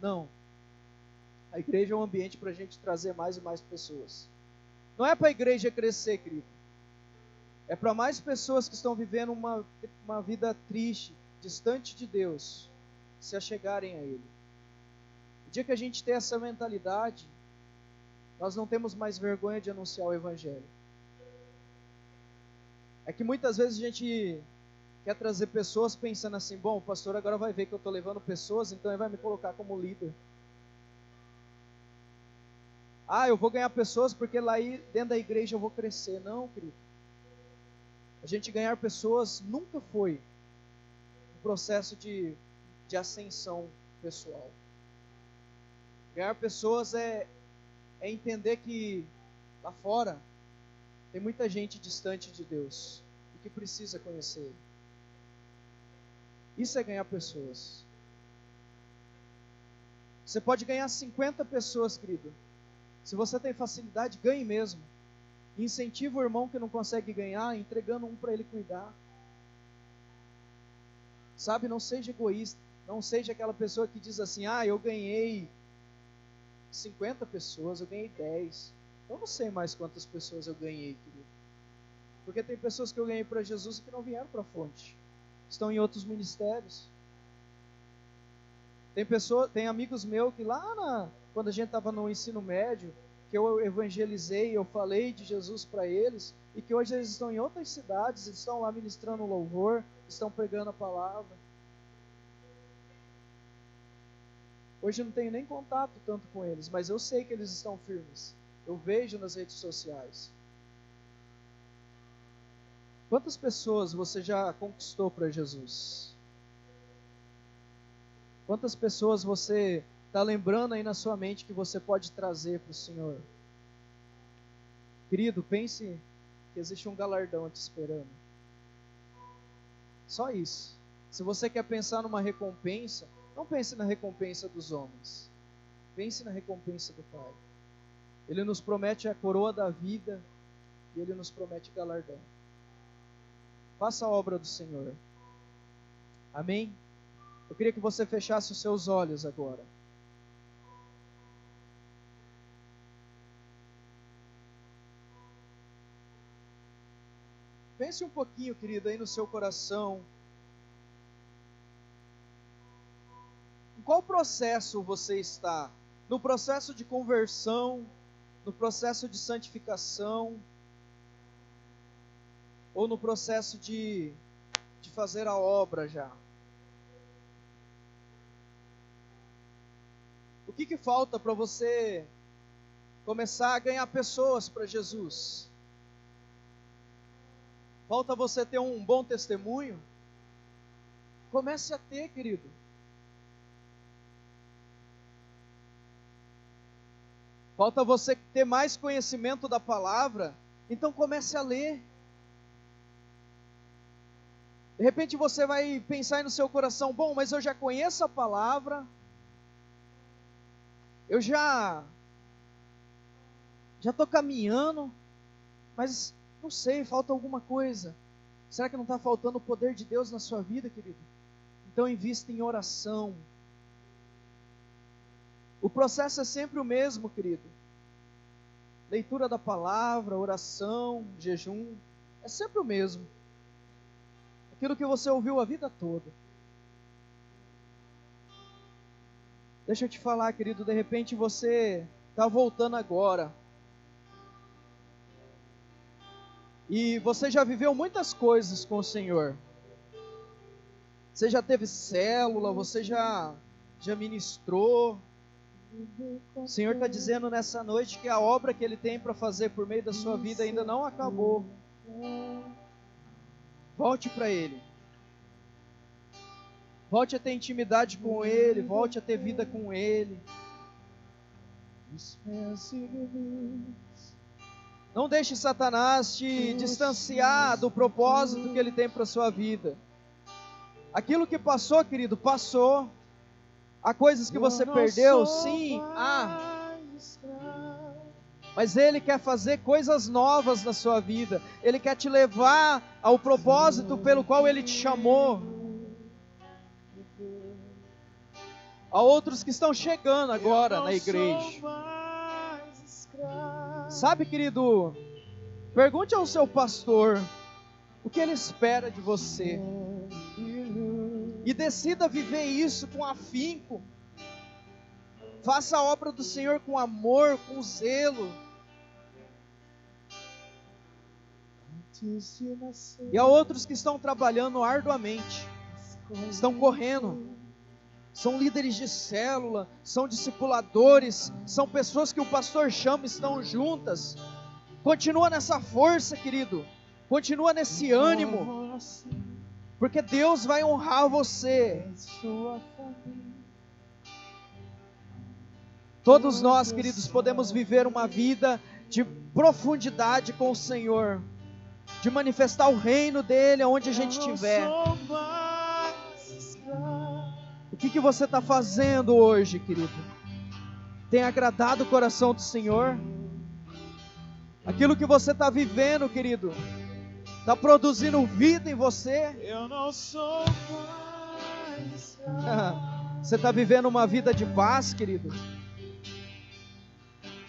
Não. A igreja é um ambiente para a gente trazer mais e mais pessoas. Não é para a igreja crescer, querido. É para mais pessoas que estão vivendo uma vida triste, distante de Deus, se achegarem a Ele. O dia que a gente tem essa mentalidade, nós não temos mais vergonha de anunciar o Evangelho. É que muitas vezes a gente quer trazer pessoas pensando assim, bom, o pastor agora vai ver que eu estou levando pessoas, então ele vai me colocar como líder. Ah, eu vou ganhar pessoas porque lá dentro da igreja eu vou crescer. Não, querido. A gente ganhar pessoas nunca foi um processo de ascensão pessoal. Ganhar pessoas é entender que lá fora tem muita gente distante de Deus e que precisa conhecer Ele. Isso é ganhar pessoas. Você pode ganhar 50 pessoas, querido. Se você tem facilidade, ganhe mesmo. Incentiva o irmão que não consegue ganhar, entregando um para ele cuidar. Sabe, não seja egoísta. Não seja aquela pessoa que diz assim, eu ganhei 50 pessoas, eu ganhei 10. Eu não sei mais quantas pessoas eu ganhei, querido. Porque tem pessoas que eu ganhei para Jesus e que não vieram para a fonte. Estão em outros ministérios. Tem amigos meus que quando a gente estava no ensino médio, que eu evangelizei, eu falei de Jesus para eles, e que hoje eles estão em outras cidades, eles estão lá ministrando louvor, estão pregando a palavra. Hoje eu não tenho nem contato tanto com eles, mas eu sei que eles estão firmes. Eu vejo nas redes sociais. Quantas pessoas você já conquistou para Jesus? Quantas pessoas você está lembrando aí na sua mente que você pode trazer para o Senhor? Querido, pense que existe um galardão te esperando. Só isso. Se você quer pensar numa recompensa, não pense na recompensa dos homens. Pense na recompensa do Pai. Ele nos promete a coroa da vida e Ele nos promete galardão. Faça a obra do Senhor. Amém? Eu queria que você fechasse os seus olhos agora. Pense um pouquinho, querido, aí no seu coração. Em qual processo você está? No processo de conversão? No processo de santificação? Ou no processo de fazer a obra já? O que falta para você começar a ganhar pessoas para Jesus? Falta você ter um bom testemunho? Comece a ter, querido. Falta você ter mais conhecimento da palavra? Então comece a ler. De repente você vai pensar aí no seu coração: bom, mas eu já conheço a palavra, eu já estou caminhando, mas não sei, falta alguma coisa. Será que não está faltando o poder de Deus na sua vida, querido? Então invista em oração. O processo é sempre o mesmo, querido. Leitura da palavra, oração, jejum, é sempre o mesmo. Aquilo que você ouviu a vida toda. Deixa eu te falar, querido, de repente você está voltando agora. E você já viveu muitas coisas com o Senhor. Você já teve célula, você já ministrou. O Senhor está dizendo nessa noite que a obra que Ele tem para fazer por meio da sua vida ainda não acabou. Volte para Ele. Volte a ter intimidade com Ele, volte a ter vida com Ele. Não deixe Satanás te distanciar do propósito que Ele tem para a sua vida. Aquilo que passou, querido, passou. Há coisas que você perdeu, sim, há. Mas Ele quer fazer coisas novas na sua vida. Ele quer te levar ao propósito pelo qual Ele te chamou. Há outros que estão chegando agora na igreja. Sabe, querido, pergunte ao seu pastor o que ele espera de você. E decida viver isso com afinco. Faça a obra do Senhor com amor, com zelo. E há outros que estão trabalhando arduamente, estão correndo, são líderes de célula, são discipuladores, são pessoas que o pastor chama, estão juntas. Continua nessa força, querido, continua nesse ânimo, porque Deus vai honrar você. Todos nós, queridos, podemos viver uma vida de profundidade com o Senhor, de manifestar o reino dEle onde a gente estiver. O que você está fazendo hoje, querido? Tem agradado o coração do Senhor? Aquilo que você está vivendo, querido, está produzindo vida em você? Eu não sou mais Você está vivendo uma vida de paz, querido?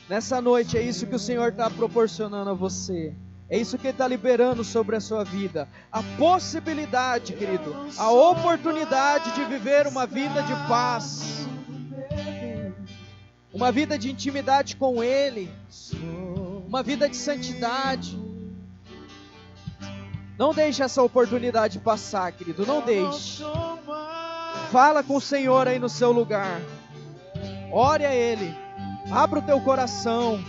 Nessa noite é isso que o Senhor está proporcionando a você. É isso que Ele está liberando sobre a sua vida. A possibilidade, querido, a oportunidade de viver uma vida de paz, uma vida de intimidade com Ele, uma vida de santidade. Não deixe essa oportunidade passar, querido, não deixe. Fala com o Senhor aí no seu lugar. Ore a Ele, abra o teu coração.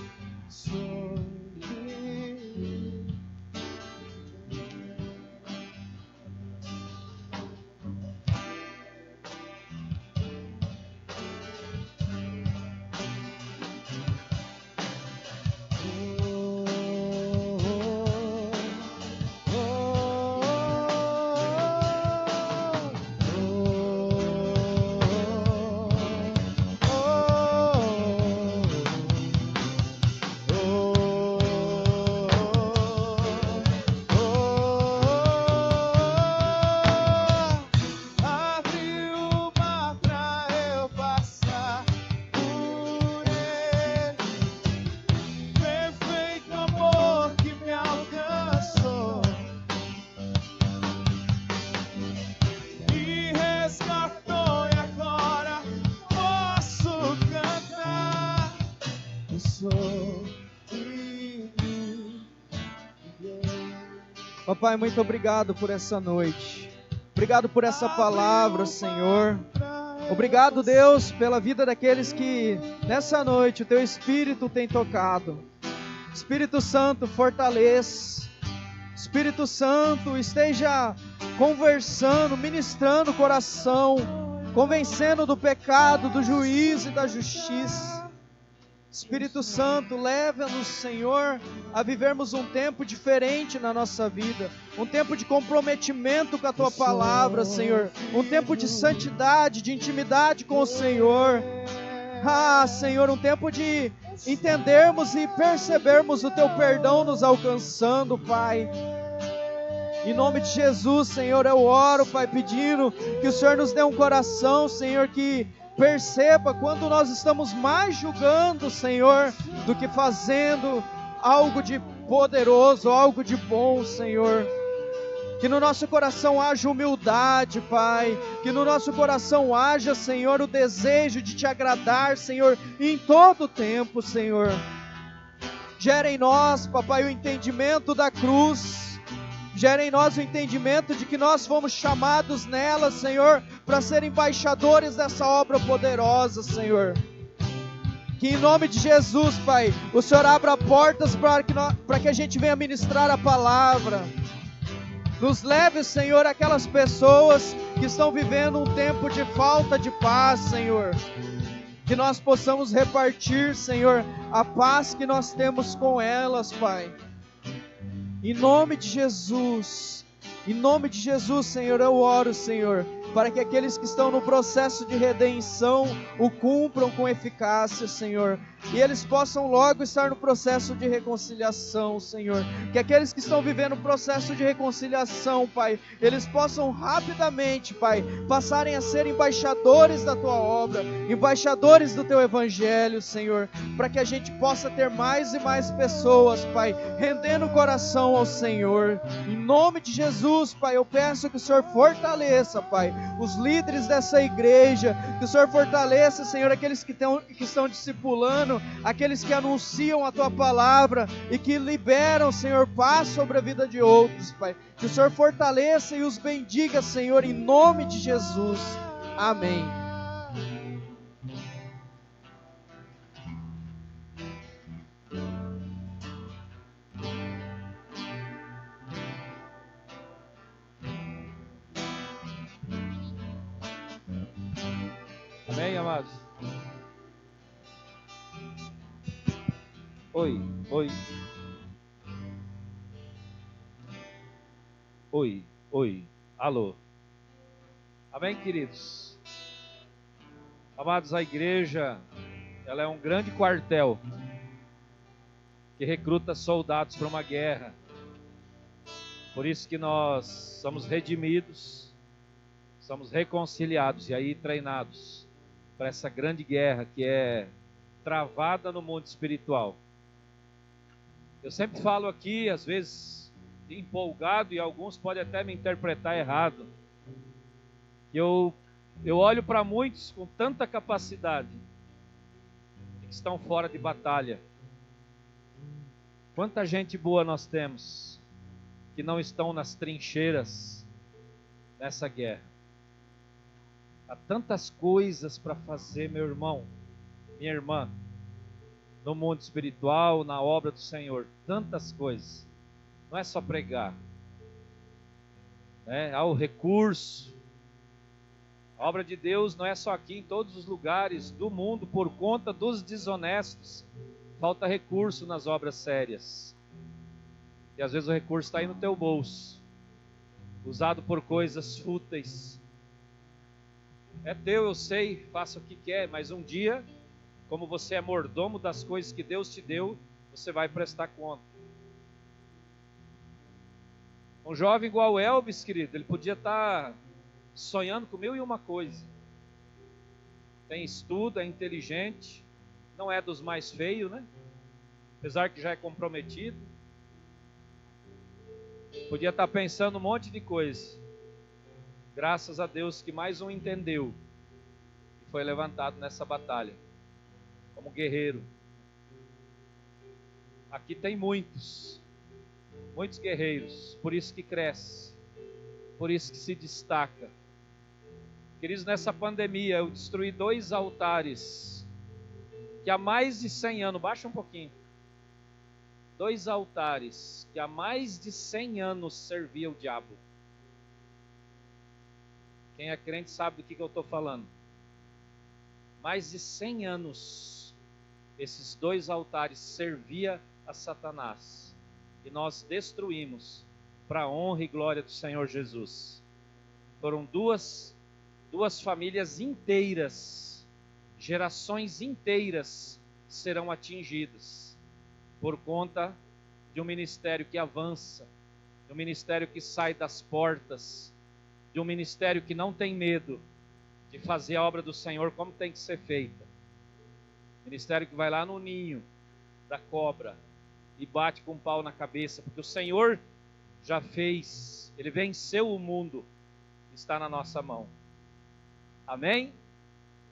Papai, muito obrigado por essa noite. Obrigado por essa palavra, Senhor. Obrigado, Deus, pela vida daqueles que nessa noite o Teu Espírito tem tocado. Espírito Santo, fortaleça. Espírito Santo, esteja conversando, ministrando o coração, convencendo do pecado, do juízo e da justiça. Espírito Santo, leva-nos, Senhor, a vivermos um tempo diferente na nossa vida, um tempo de comprometimento com a Tua palavra, Senhor, um tempo de santidade, de intimidade com o Senhor. Senhor, um tempo de entendermos e percebermos o Teu perdão nos alcançando, Pai. Em nome de Jesus, Senhor, eu oro, Pai, pedindo que o Senhor nos dê um coração, Senhor, que perceba quando nós estamos mais julgando, Senhor, do que fazendo algo de poderoso, algo de bom, Senhor. Que no nosso coração haja humildade, Pai. Que no nosso coração haja, Senhor, o desejo de Te agradar, Senhor, em todo o tempo, Senhor. Gera em nós, Papai, o entendimento da cruz. Gera em nós o entendimento de que nós fomos chamados nela, Senhor, para ser embaixadores dessa obra poderosa, Senhor. Que em nome de Jesus, Pai, o Senhor abra portas para que a gente venha ministrar a palavra. Nos leve, Senhor, aquelas pessoas que estão vivendo um tempo de falta de paz, Senhor. Que nós possamos repartir, Senhor, a paz que nós temos com elas, Pai. Em nome de Jesus, Senhor, eu oro, Senhor, para que aqueles que estão no processo de redenção o cumpram com eficácia, Senhor, e eles possam logo estar no processo de reconciliação, Senhor, que aqueles que estão vivendo o processo de reconciliação, Pai, eles possam rapidamente, Pai, passarem a ser embaixadores da Tua obra, embaixadores do Teu Evangelho, Senhor, para que a gente possa ter mais e mais pessoas, Pai, rendendo o coração ao Senhor. Em nome de Jesus, Pai, eu peço que o Senhor fortaleça, Pai, os líderes dessa igreja, que o Senhor fortaleça, Senhor, aqueles que estão discipulando, aqueles que anunciam a Tua palavra e que liberam, Senhor, paz sobre a vida de outros, Pai. Que o Senhor fortaleça e os bendiga, Senhor, em nome de Jesus. Amém. Amém, amados? Oi. Alô. Amém, queridos? Amados, a igreja, ela é um grande quartel que recruta soldados para uma guerra. Por isso que nós somos redimidos, somos reconciliados e aí treinados para essa grande guerra que é travada no mundo espiritual. Eu sempre falo aqui, às vezes empolgado, e alguns podem até me interpretar errado, que eu olho para muitos com tanta capacidade que estão fora de batalha. Quanta gente boa nós temos que não estão nas trincheiras nessa guerra. Há tantas coisas para fazer, meu irmão, minha irmã, no mundo espiritual, na obra do Senhor, tantas coisas. Não é só pregar, né? Há o recurso. A obra de Deus não é só aqui, em todos os lugares do mundo, por conta dos desonestos. Falta recurso nas obras sérias. E às vezes o recurso está aí no teu bolso, usado por coisas fúteis. É teu, eu sei, faça o que quer, mas um dia, como você é mordomo das coisas que Deus te deu, você vai prestar conta. Um jovem igual o Elvis, querido, ele podia estar sonhando com 1001 coisas. Tem estudo, é inteligente, não é dos mais feios, né? Apesar que já é comprometido. Podia estar pensando um monte de coisa. Graças a Deus que mais um entendeu e foi levantado nessa batalha como guerreiro. Aqui tem muitos guerreiros, por isso que cresce, por isso que se destaca. Queridos, nessa pandemia eu destruí 2 altares que há mais de 100 anos, baixa um pouquinho, 2 altares que há mais de 100 anos serviam o diabo. Quem é crente sabe do que eu estou falando. Mais de 100 anos, esses 2 altares serviam a Satanás. E nós destruímos para a honra e glória do Senhor Jesus. Foram duas famílias inteiras, gerações inteiras serão atingidas por conta de um ministério que avança, de um ministério que sai das portas, de um ministério que não tem medo de fazer a obra do Senhor como tem que ser feita. Ministério que vai lá no ninho da cobra e bate com um pau na cabeça, porque o Senhor já fez, Ele venceu o mundo, está na nossa mão. Amém?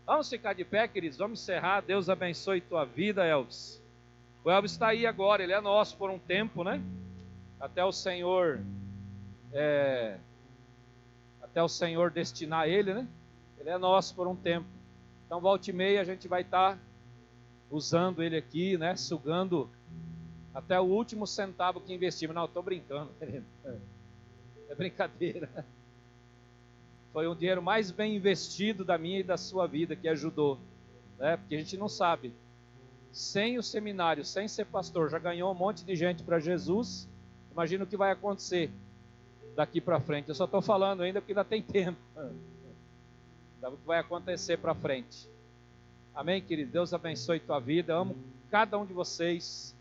Vamos ficar de pé, queridos, vamos encerrar. Deus abençoe tua vida, Elvis. O Elvis está aí agora, ele é nosso por um tempo, né? Até o Senhor destinar ele, né? Ele é nosso por um tempo. Então, volta e meia, a gente vai estar usando ele aqui, né? Sugando até o último centavo que investimos. Não, estou brincando, querido. É brincadeira. Foi o dinheiro mais bem investido da minha e da sua vida que ajudou, né? Porque a gente não sabe. Sem o seminário, sem ser pastor, já ganhou um monte de gente para Jesus. Imagina o que vai acontecer daqui para frente. Eu só estou falando ainda porque ainda tem tempo. Sabe o que vai acontecer para frente. Amém, querido? Deus abençoe tua vida. Eu amo cada um de vocês.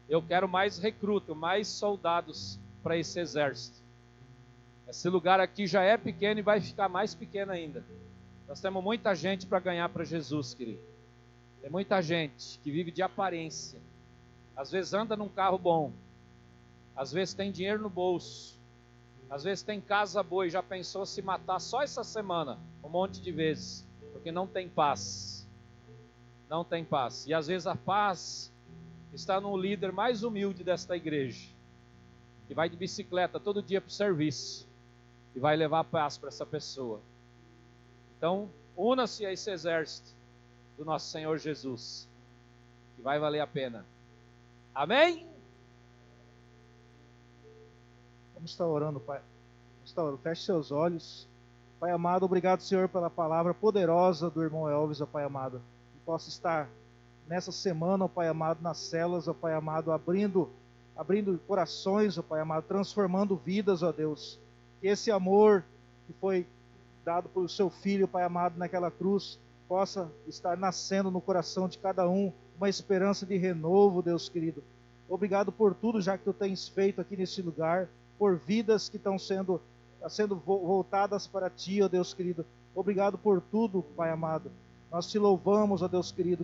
Eu quero mais recrutas, mais soldados para esse exército. Esse lugar aqui já é pequeno e vai ficar mais pequeno ainda. Nós temos muita gente para ganhar para Jesus, querido. Tem muita gente que vive de aparência. Às vezes anda num carro bom. Às vezes tem dinheiro no bolso. Às vezes tem casa boa e já pensou se matar só essa semana, um monte de vezes. Porque não tem paz. Não tem paz. E às vezes a paz está no líder mais humilde desta igreja. Que vai de bicicleta todo dia para o serviço. E vai levar paz para essa pessoa. Então, una-se a esse exército do nosso Senhor Jesus, que vai valer a pena. Amém? Vamos estar orando, Pai. Vamos estar orando. Feche seus olhos. Pai amado, obrigado, Senhor, pela palavra poderosa do irmão Elvis, ó Pai amado. Que possa estar nessa semana, ó Pai amado, nas celas, ó Pai amado, abrindo corações, ó Pai amado, transformando vidas, ó Deus. Que esse amor que foi dado pelo seu Filho, Pai amado, naquela cruz, possa estar nascendo no coração de cada um, uma esperança de renovo, Deus querido. Obrigado por tudo já que Tu tens feito aqui nesse lugar, por vidas que estão sendo voltadas para Ti, ó Deus querido. Obrigado por tudo, Pai amado. Nós Te louvamos, ó Deus querido,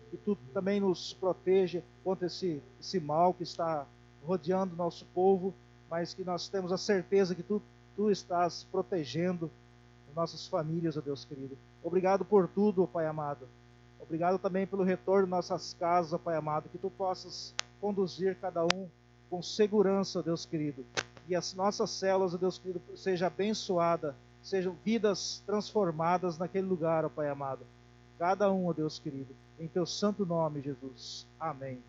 que Tu também nos proteja contra esse mal que está rodeando o nosso povo, mas que nós temos a certeza que Tu estás protegendo nossas famílias, ó Deus querido. Obrigado por tudo, ó Pai amado. Obrigado também pelo retorno de nossas casas, ó Pai amado, que Tu possas conduzir cada um com segurança, ó Deus querido. E as nossas células, ó Deus querido, seja abençoada, sejam vidas transformadas naquele lugar, ó Pai amado. Cada um, ó Deus querido, em Teu santo nome, Jesus. Amém.